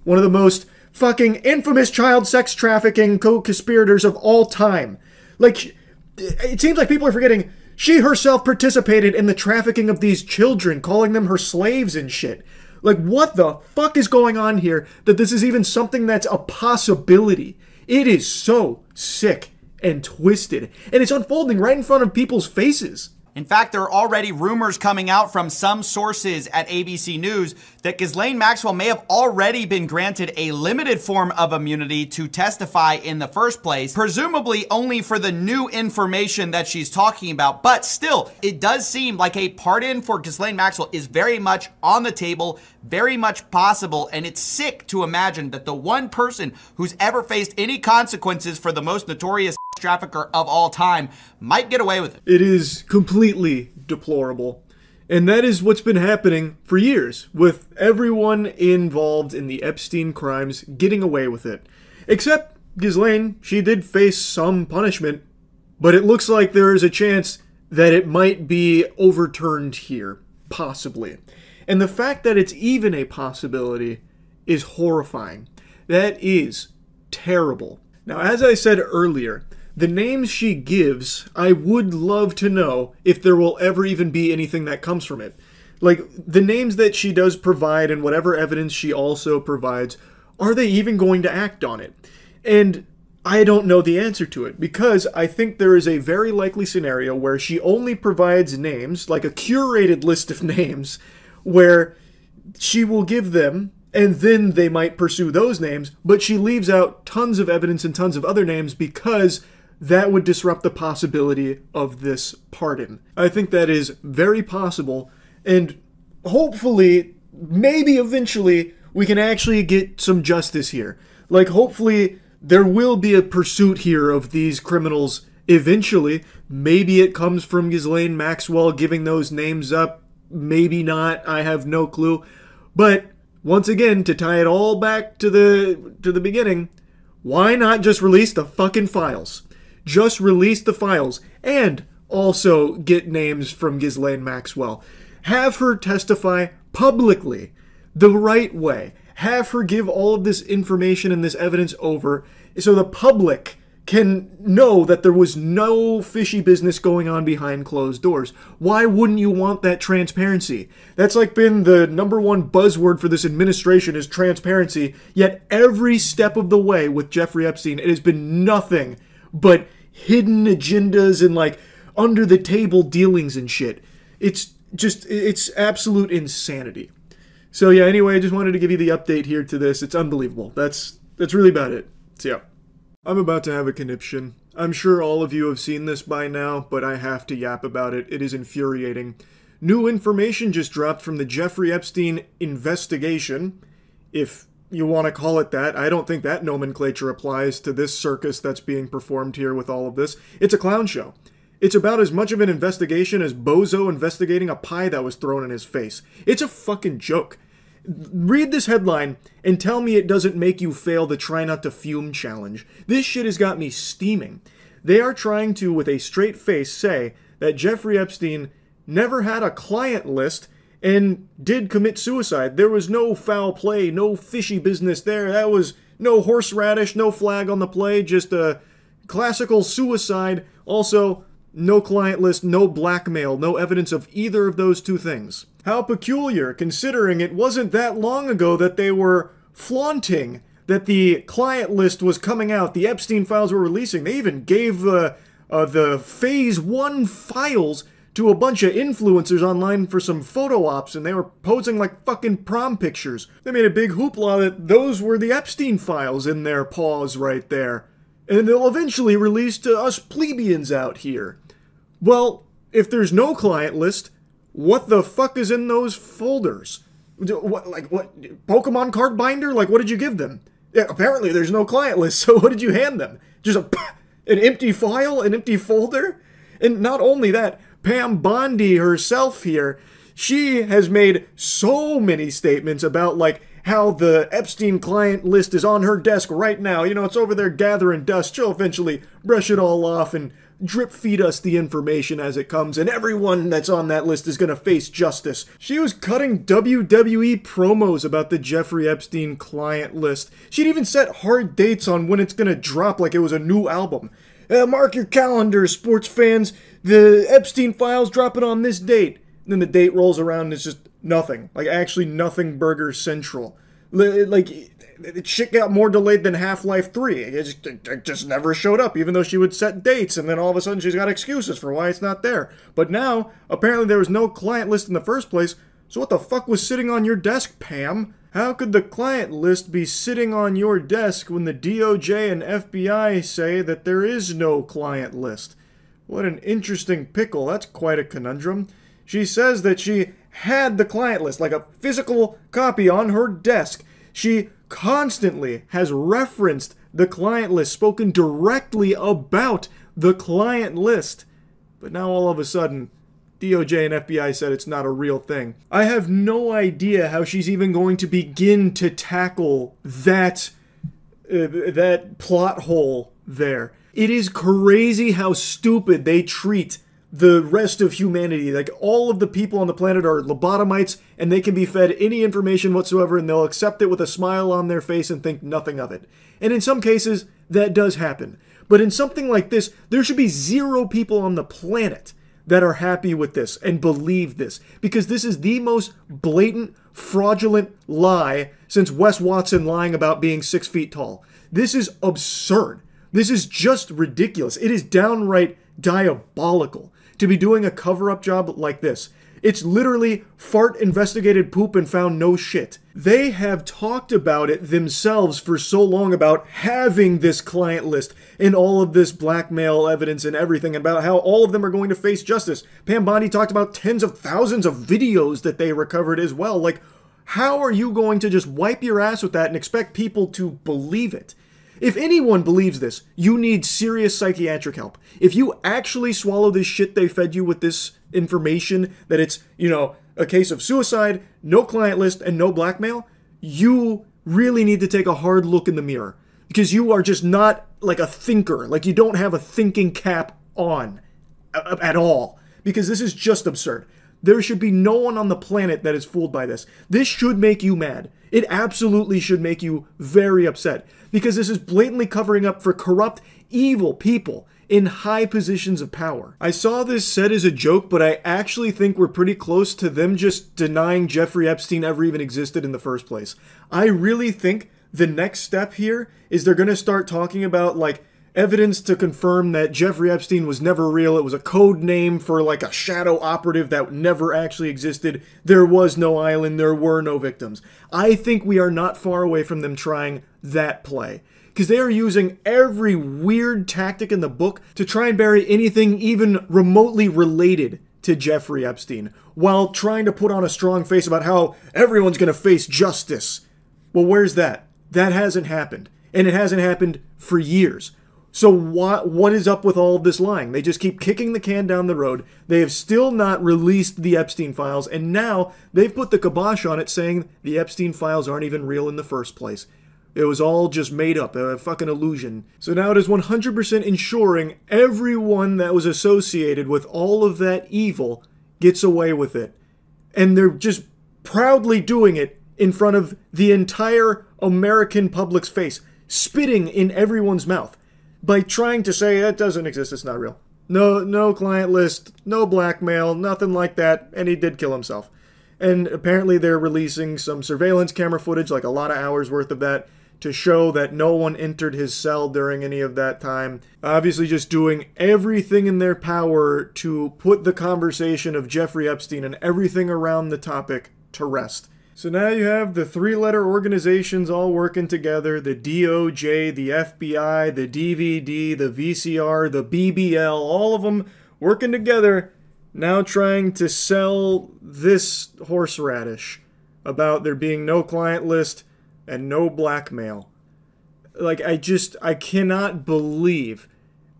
one of the most fucking infamous child sex trafficking co-conspirators of all time. Like, it seems like people are forgetting she herself participated in the trafficking of these children, calling them her slaves and shit. Like, what the fuck is going on here that this is even something that's a possibility? It is so sick and twisted, and it's unfolding right in front of people's faces. In fact, there are already rumors coming out from some sources at ABC News that Ghislaine Maxwell may have already been granted a limited form of immunity to testify in the first place, presumably only for the new information that she's talking about. But still, it does seem like a pardon for Ghislaine Maxwell is very much on the table, very much possible, and it's sick to imagine that the one person who's ever faced any consequences for the most notorious trafficker of all time might get away with it. It is completely deplorable. And that is what's been happening for years, with everyone involved in the Epstein crimes getting away with it. Except Ghislaine, she did face some punishment, but it looks like there is a chance that it might be overturned here, possibly. And the fact that it's even a possibility is horrifying. That is terrible. Now, as I said earlier, the names she gives, I would love to know if there will ever even be anything that comes from it. Like, the names that she does provide and whatever evidence she also provides, are they even going to act on it? And I don't know the answer to it, because I think there is a very likely scenario where she only provides names, like a curated list of names, where she will give them, and then they might pursue those names, but she leaves out tons of evidence and tons of other names because that would disrupt the possibility of this pardon. I think that is very possible, and hopefully, maybe eventually, we can actually get some justice here. Like, hopefully, there will be a pursuit here of these criminals eventually. Maybe it comes from Ghislaine Maxwell giving those names up. Maybe not. I have no clue. But once again, to tie it all back to the beginning, why not just release the fucking files? Just release the files and also get names from Ghislaine Maxwell. Have her testify publicly the right way. Have her give all of this information and this evidence over so the public can know that there was no fishy business going on behind closed doors. Why wouldn't you want that transparency? That's like been the #1 buzzword for this administration is transparency, yet every step of the way with Jeffrey Epstein, it has been nothing but hidden agendas and like under the table dealings and shit. It's absolute insanity. So yeah, anyway, I just wanted to give you the update here to this. It's unbelievable. That's really about it. So yeah. I'm about to have a conniption. I'm sure all of you have seen this by now, but I have to yap about it. It is infuriating. New information just dropped from the Jeffrey Epstein investigation, if you want to call it that. I don't think that nomenclature applies to this circus that's being performed here with all of this. It's a clown show. It's about as much of an investigation as Bozo investigating a pie that was thrown in his face. It's a fucking joke. Read this headline and tell me it doesn't make you fail the try not to fume challenge. This shit has got me steaming. They are trying to, with a straight face, say that Jeffrey Epstein never had a client list and did commit suicide. There was no foul play, no fishy business there. That was no horseradish, no flag on the play, just a classical suicide. Also, no client list, no blackmail, no evidence of either of those two things. How peculiar, considering it wasn't that long ago that they were flaunting that the client list was coming out, the Epstein Files were releasing. They even gave the Phase 1 files to a bunch of influencers online for some photo ops, and they were posing like fucking prom pictures. They made a big hoopla that those were the Epstein Files in their paws right there. And they'll eventually release to us plebeians out here. Well, if there's no client list, what the fuck is in those folders? What Pokemon card binder? Like, what did you give them? Yeah, apparently there's no client list, so what did you hand them? Just an empty file, an empty folder? And not only that, Pam Bondi herself here, she has made so many statements about, like, how the Epstein client list is on her desk right now. You know, it's over there gathering dust. She'll eventually brush it all off and drip feed us the information as it comes, and everyone that's on that list is gonna face justice. She was cutting WWE promos about the Jeffrey Epstein client list. She'd even set hard dates on when it's gonna drop like it was a new album. Mark your calendars, sports fans. The Epstein Files dropping on this date. And then the date rolls around and it's just nothing. Like, actually nothing Burger Central. Like, shit got more delayed than Half-Life 3. It just never showed up, even though she would set dates, and then all of a sudden she's got excuses for why it's not there. But now, apparently there was no client list in the first place, so what the fuck was sitting on your desk, Pam? How could the client list be sitting on your desk when the DOJ and FBI say that there is no client list? What an interesting pickle. That's quite a conundrum. She says that she had the client list, like a physical copy on her desk. She constantly has referenced the client list, spoken directly about the client list. But now all of a sudden, DOJ and FBI said it's not a real thing. I have no idea how she's even going to begin to tackle that plot hole there. It is crazy how stupid they treat the rest of humanity. Like, all of the people on the planet are lobotomites, and they can be fed any information whatsoever, and they'll accept it with a smile on their face and think nothing of it. And in some cases, that does happen. But in something like this, there should be 0 people on the planet that are happy with this and believe this, because this is the most blatant, fraudulent lie since Wes Watson lying about being 6 feet tall. This is absurd. This is just ridiculous. It is downright diabolical to be doing a cover-up job like this. It's literally fart investigated poop and found no shit. They have talked about it themselves for so long about having this client list and all of this blackmail evidence and everything, about how all of them are going to face justice. Pam Bondi talked about tens of thousands of videos that they recovered as well. Like, how are you going to just wipe your ass with that and expect people to believe it? If anyone believes this, you need serious psychiatric help. If you actually swallow this shit they fed you with this information, that it's, you know, a case of suicide, no client list, and no blackmail, you really need to take a hard look in the mirror. Because you are just not like a thinker. Like, you don't have a thinking cap on at all. Because this is just absurd. There should be no one on the planet that is fooled by this. This should make you mad. It absolutely should make you very upset. Because this is blatantly covering up for corrupt, evil people in high positions of power. I saw this said as a joke, but I actually think we're pretty close to them just denying Jeffrey Epstein ever even existed in the first place. I really think the next step here is they're going to start talking about, like, evidence to confirm that Jeffrey Epstein was never real. It was a code name for, like, a shadow operative that never actually existed. There was no island. There were no victims. I think we are not far away from them trying that play, because they are using every weird tactic in the book to try and bury anything even remotely related to Jeffrey Epstein, while trying to put on a strong face about how everyone's going to face justice. Well, where's that? That hasn't happened, and it hasn't happened for years. So what is up with all of this lying? They just keep kicking the can down the road. They have still not released the Epstein Files, and now they've put the kibosh on it, saying the Epstein Files aren't even real in the first place. It was all just made up, a fucking illusion. So now it is 100% ensuring everyone that was associated with all of that evil gets away with it. And they're just proudly doing it in front of the entire American public's face, spitting in everyone's mouth by trying to say it doesn't exist, it's not real. No client list, no blackmail, nothing like that, and he did kill himself. And apparently they're releasing some surveillance camera footage, like a lot of hours worth of that, to show that no one entered his cell during any of that time. Obviously just doing everything in their power to put the conversation of Jeffrey Epstein and everything around the topic to rest. So now you have the three-letter organizations all working together, the DOJ, the FBI, the DVD, the VCR, the BBL, all of them working together, now trying to sell this horseradish about there being no client list and no blackmail. Like, I cannot believe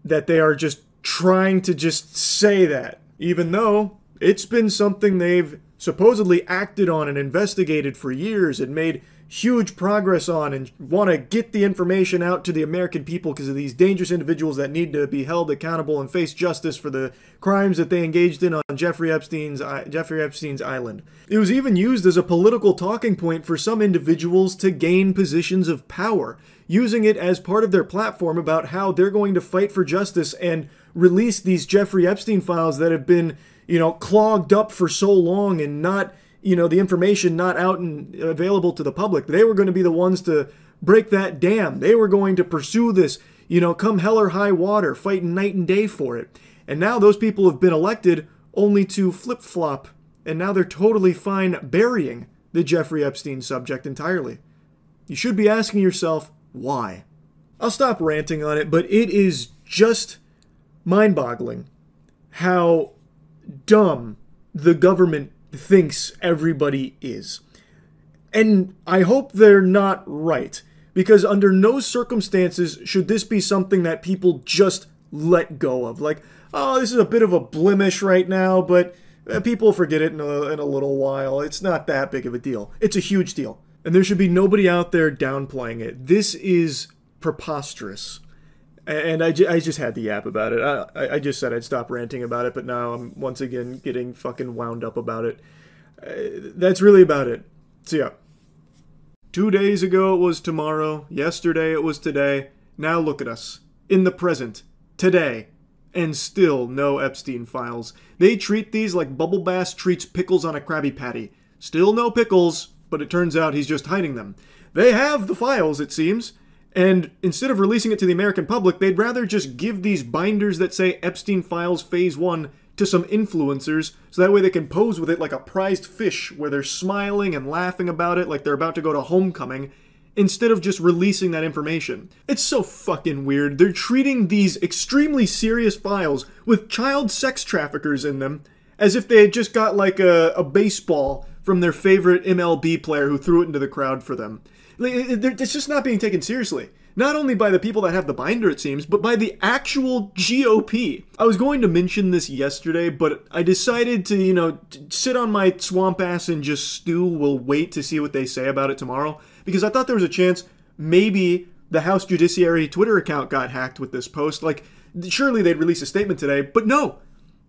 that they are just trying to just say that, even though it's been something they've supposedly acted on and investigated for years and made huge progress on and want to get the information out to the American people because of these dangerous individuals that need to be held accountable and face justice for the crimes that they engaged in on Jeffrey Epstein's island. It was even used as a political talking point for some individuals to gain positions of power, using it as part of their platform about how they're going to fight for justice and release these Jeffrey Epstein files that have been, clogged up for so long and not, the information not out and available to the public. They were going to be the ones to break that dam. They were going to pursue this, come hell or high water, fighting night and day for it. And now those people have been elected only to flip-flop, and now they're totally fine burying the Jeffrey Epstein subject entirely. You should be asking yourself, why? I'll stop ranting on it, but it is just mind-boggling how dumb the government thinks everybody is. And I hope they're not right, because under no circumstances should this be something that people just let go of. Like, oh, this is a bit of a blemish right now, but people forget it in a little while. It's not that big of a deal. It's a huge deal. And there should be nobody out there downplaying it. This is preposterous. And I just had to yap about it. I just said I'd stop ranting about it, but now I'm once again getting fucking wound up about it. That's really about it. So yeah. 2 days ago it was tomorrow. Yesterday it was today. Now look at us. In the present. Today. And still no Epstein files. They treat these like Bubble Bass treats pickles on a Krabby Patty. Still no pickles, but it turns out he's just hiding them. They have the files, it seems. And instead of releasing it to the American public, they'd rather just give these binders that say Epstein Files Phase 1 to some influencers, so that way they can pose with it like a prized fish, where they're smiling and laughing about it like they're about to go to homecoming, instead of just releasing that information. It's so fucking weird. They're treating these extremely serious files with child sex traffickers in them as if they had just got like a baseball from their favorite MLB player who threw it into the crowd for them. It's just not being taken seriously. Not only by the people that have the binder, it seems, but by the actual GOP. I was going to mention this yesterday, but I decided to, sit on my swamp ass and just stew. We'll wait to see what they say about it tomorrow, because I thought there was a chance maybe the House Judiciary Twitter account got hacked with this post. Like, surely they'd release a statement today, but no.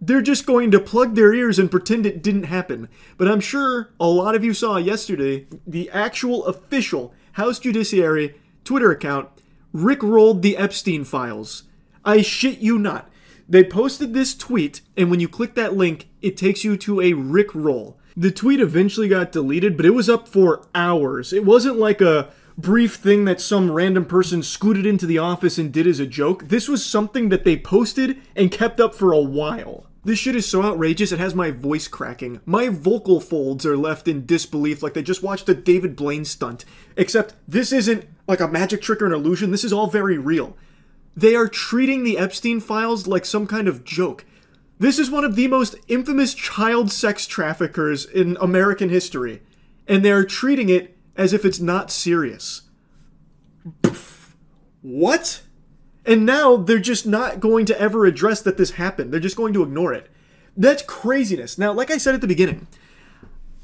They're just going to plug their ears and pretend it didn't happen. But I'm sure a lot of you saw yesterday the actual official House Judiciary Twitter account rickrolled the Epstein files. I shit you not. They posted this tweet, and when you click that link, it takes you to a rickroll. The tweet eventually got deleted, but it was up for hours. It wasn't like a brief thing that some random person scooted into the office and did as a joke. This was something that they posted and kept up for a while. This shit is so outrageous, it has my voice cracking. My vocal folds are left in disbelief like they just watched a David Blaine stunt. Except this isn't like a magic trick or an illusion, this is all very real. They are treating the Epstein files like some kind of joke. This is one of the most infamous child sex traffickers in American history, and they are treating it as if it's not serious. Pff, what? And now they're just not going to ever address that this happened. They're just going to ignore it. That's craziness. Now, like I said at the beginning,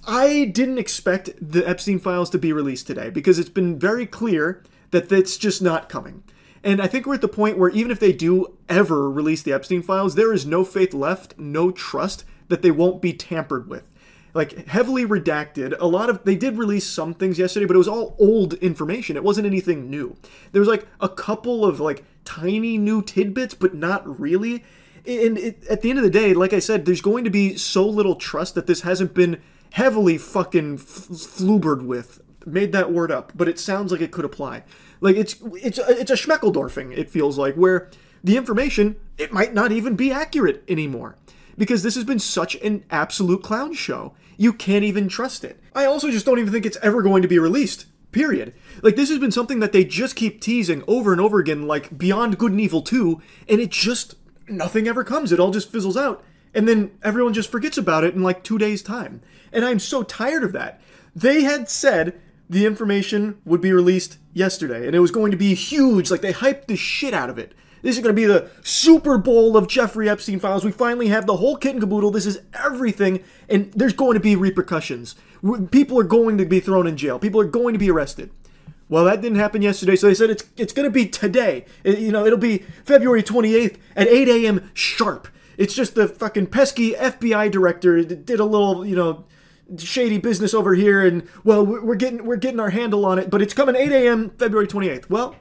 I didn't expect the Epstein files to be released today because it's been very clear that that's just not coming. And I think we're at the point where even if they do ever release the Epstein Files, there is no faith left, no trust that they won't be tampered with. Like, heavily redacted. They did release some things yesterday, but it was all old information. It wasn't anything new. There was like a couple of like tiny new tidbits, but not really. And at the end of the day, like I said, there's going to be so little trust that this hasn't been heavily fucking flubered with. Made that word up, but it sounds like it could apply. Like, it's a Schmeckeldorfing, it feels like, where the information, it might not even be accurate anymore. Because this has been such an absolute clown show. You can't even trust it. I also just don't even think it's ever going to be released. Period. Like, this has been something that they just keep teasing over and over again, like Beyond Good and Evil 2, and it just, nothing ever comes. It all just fizzles out. And then everyone just forgets about it in like 2 days' time. And I'm so tired of that. They had said the information would be released yesterday, and it was going to be huge. Like, they hyped the shit out of it. This is going to be the Super Bowl of Jeffrey Epstein Files. We finally have the whole kit and caboodle. This is everything, and there's going to be repercussions. People are going to be thrown in jail. People are going to be arrested. Well, that didn't happen yesterday, so they said it's going to be today. It'll be February 28th at 8 a.m. sharp. It's just the fucking pesky FBI director did a little, shady business over here, and, well, we're getting our handle on it, but it's coming 8 a.m. February 28th. Well,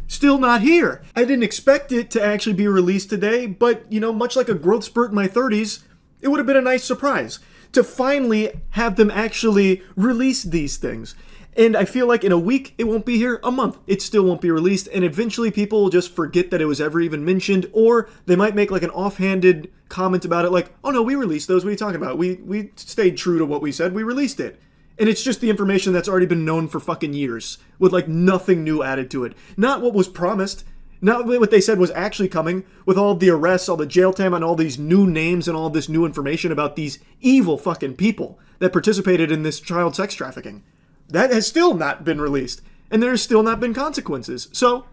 still not here. I didn't expect it to actually be released today, but, much like a growth spurt in my 30s, it would have been a nice surprise to finally have them actually release these things. And I feel like in a week, it won't be here. A month, it still won't be released. And eventually people will just forget that it was ever even mentioned, or they might make like an offhanded comment about it like, oh no, we released those. What are you talking about? We stayed true to what we said. We released it. And it's just the information that's already been known for fucking years, with like nothing new added to it. Not what was promised, not what they said was actually coming, with all the arrests, all the jail time, and all these new names and all this new information about these evil fucking people that participated in this child sex trafficking. That has still not been released, and there's still not been consequences. So,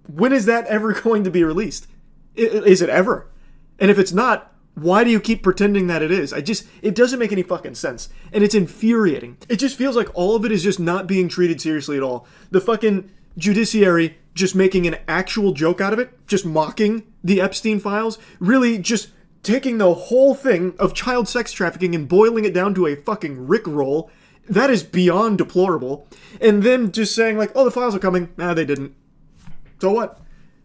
when is that ever going to be released? Is it ever? And if it's not, why do you keep pretending that it is? It doesn't make any fucking sense. And it's infuriating. It just feels like all of it is just not being treated seriously at all. The fucking judiciary just making an actual joke out of it, just mocking the Epstein Files, really just taking the whole thing of child sex trafficking and boiling it down to a fucking rickroll. That is beyond deplorable. And then just saying like, oh, the files are coming. Nah, they didn't. So what?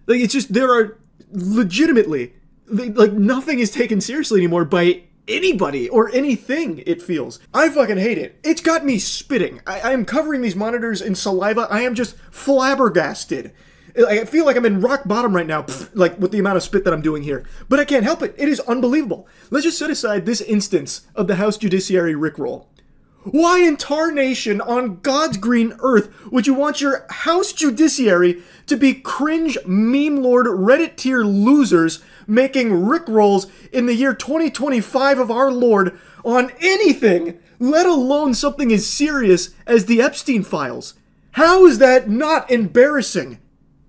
Like, it's just, there are legitimately, like, nothing is taken seriously anymore by anybody or anything, it feels. I fucking hate it. It's got me spitting. I am covering these monitors in saliva. I am just flabbergasted. I feel like I'm in rock bottom right now, like with the amount of spit that I'm doing here. But I can't help it. It is unbelievable. Let's just set aside this instance of the House Judiciary rickroll. Why in tarnation on God's green earth would you want your House Judiciary to be cringe meme lord Reddit tier losers making rickrolls in the year 2025 of our Lord on anything, let alone something as serious as the Epstein Files? How is that not embarrassing?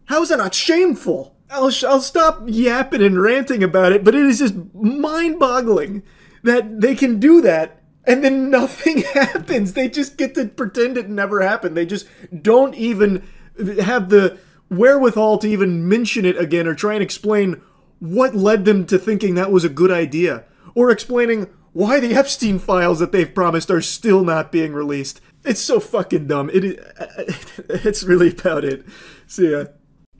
How is that not shameful? I'll stop yapping and ranting about it, but it is just mind-boggling that they can do that. And then nothing happens. They just get to pretend it never happened. They just don't even have the wherewithal to even mention it again or try and explain what led them to thinking that was a good idea. Or explaining why the Epstein Files that they've promised are still not being released. It's so fucking dumb. It's really about it. See ya.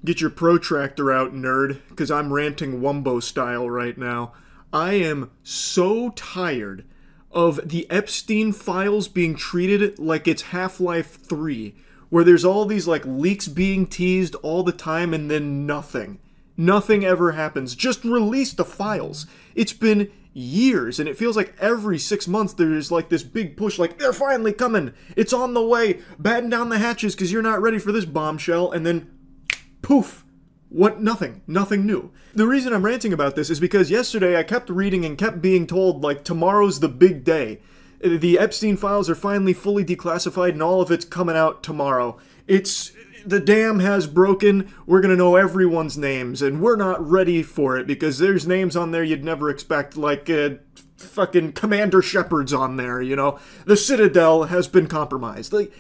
Get your protractor out, nerd, because I'm ranting Wumbo style right now. I am so tired of the Epstein Files being treated like it's Half-Life 3, where there's all these like leaks being teased all the time and then nothing. Nothing ever happens. Just release the files. It's been years, and it feels like every 6 months there's like this big push, like, they're finally coming. It's on the way. Batten down the hatches because you're not ready for this bombshell, and then poof. What? Nothing. Nothing new. The reason I'm ranting about this is because yesterday I kept reading and kept being told, like, tomorrow's the big day. The Epstein Files are finally fully declassified and all of it's coming out tomorrow. The dam has broken, we're gonna know everyone's names, and we're not ready for it because there's names on there you'd never expect, like, fucking Commander Shepard's on there, The Citadel has been compromised. Like,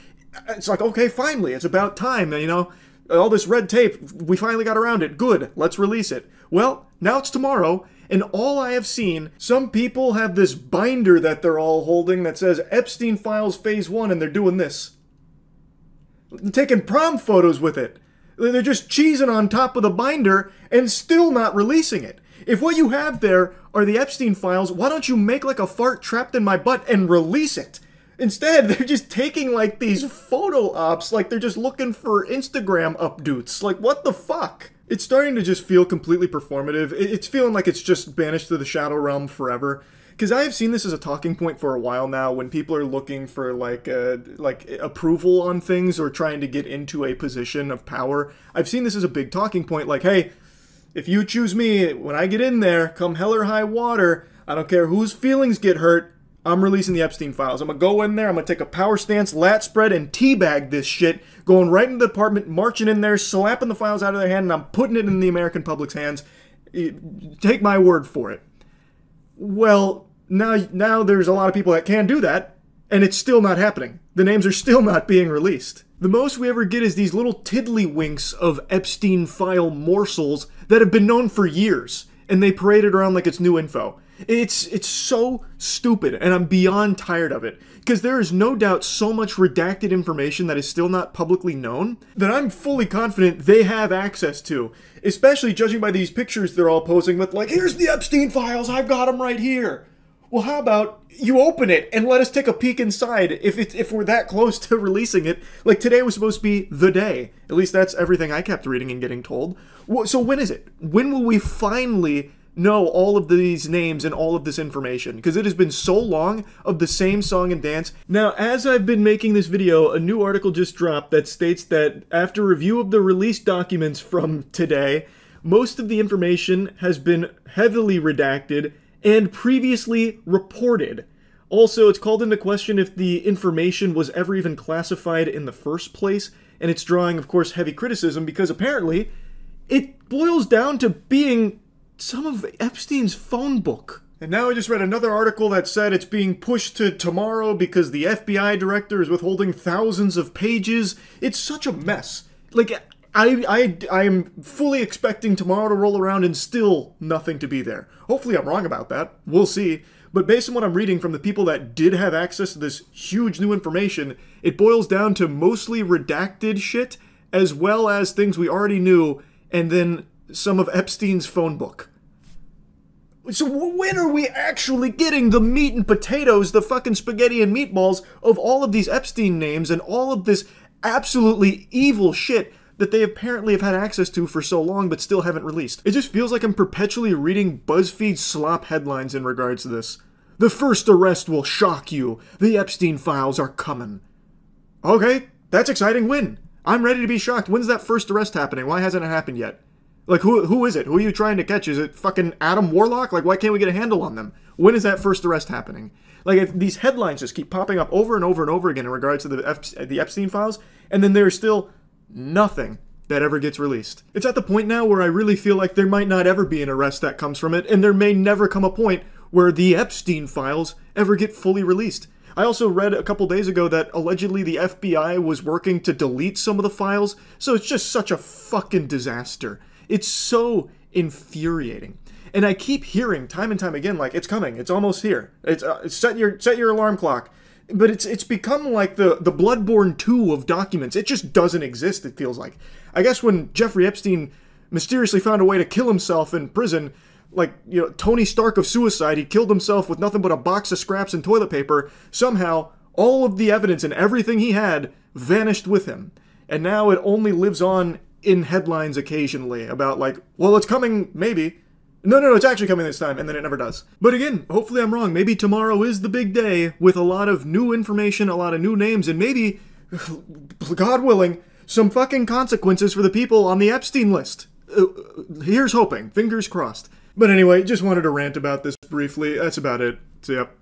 it's like, okay, finally, it's about time, you know? All this red tape, we finally got around it. Good, let's release it. Well, now it's tomorrow, and all I have seen, some people have this binder that they're all holding that says Epstein Files Phase 1, and they're doing this. They're taking prom photos with it. They're just cheesing on top of the binder and still not releasing it. If what you have there are the Epstein Files, why don't you make like a fart trapped in my butt and release it? Instead, they're just taking like these photo ops, like they're just looking for Instagram updates. Like, what the fuck? It's starting to just feel completely performative. It's feeling like it's just banished to the shadow realm forever. Because I have seen this as a talking point for a while now when people are looking for like approval on things or trying to get into a position of power. I've seen this as a big talking point, like, hey, if you choose me, when I get in there, come hell or high water, I don't care whose feelings get hurt, I'm releasing the Epstein Files. I'm gonna go in there, I'm gonna take a power stance, lat spread, and teabag this shit, going right into the department, marching in there, slapping the files out of their hand, and I'm putting it in the American public's hands. Take my word for it. Well, now there's a lot of people that can do that, and it's still not happening. The names are still not being released. The most we ever get is these little tiddlywinks of Epstein file morsels that have been known for years, and they parade it around like it's new info. It's so stupid, and I'm beyond tired of it, because there is no doubt so much redacted information that is still not publicly known that I'm fully confident they have access to, especially judging by these pictures they're all posing with, like, here's the Epstein Files, I've got them right here. Well, how about you open it and let us take a peek inside if we're that close to releasing it? Like, today was supposed to be the day. At least that's everything I kept reading and getting told. So when is it? When will we finally know all of these names and all of this information? Because it has been so long of the same song and dance. Now, as I've been making this video, a new article just dropped that states that after review of the release documents from today, most of the information has been heavily redacted and previously reported. Also, it's called into question if the information was ever even classified in the first place, and it's drawing, of course, heavy criticism because apparently it boils down to being some of Epstein's phone book. And now I just read another article that said it's being pushed to tomorrow because the FBI director is withholding thousands of pages. It's such a mess. Like, I am fully expecting tomorrow to roll around and still nothing to be there. Hopefully I'm wrong about that. We'll see. But based on what I'm reading from the people that did have access to this huge new information, it boils down to mostly redacted shit, as well as things we already knew, and then some of Epstein's phone book. So when are we actually getting the meat and potatoes, the fucking spaghetti and meatballs of all of these Epstein names and all of this absolutely evil shit that they apparently have had access to for so long but still haven't released? It just feels like I'm perpetually reading BuzzFeed slop headlines in regards to this. The first arrest will shock you. The Epstein Files are coming. Okay, that's exciting. When? I'm ready to be shocked. When's that first arrest happening? Why hasn't it happened yet? Like, who is it? Who are you trying to catch? Is it fucking Adam Warlock? Like, why can't we get a handle on them? When is that first arrest happening? Like, if these headlines just keep popping up over and over and over again in regards to the Epstein Files, and then there's still nothing that ever gets released. It's at the point now where I really feel like there might not ever be an arrest that comes from it, and there may never come a point where the Epstein Files ever get fully released. I also read a couple days ago that allegedly the FBI was working to delete some of the files, so it's just such a fucking disaster. It's so infuriating. And I keep hearing time and time again, like, it's coming, it's almost here. It's set your alarm clock. But it's become like the Bloodborne 2 of documents. It just doesn't exist, it feels like. I guess when Jeffrey Epstein mysteriously found a way to kill himself in prison, like, you know, Tony Stark of Suicide, he killed himself with nothing but a box of scraps and toilet paper. Somehow, all of the evidence and everything he had vanished with him. And now it only lives on in headlines occasionally about, like, well, it's coming, maybe. No, it's actually coming this time, and then it never does. But again, hopefully I'm wrong. Maybe tomorrow is the big day with a lot of new information, a lot of new names, and maybe, God willing, some fucking consequences for the people on the Epstein list. Here's hoping. Fingers crossed. But anyway, just wanted to rant about this briefly. That's about it. So, yep.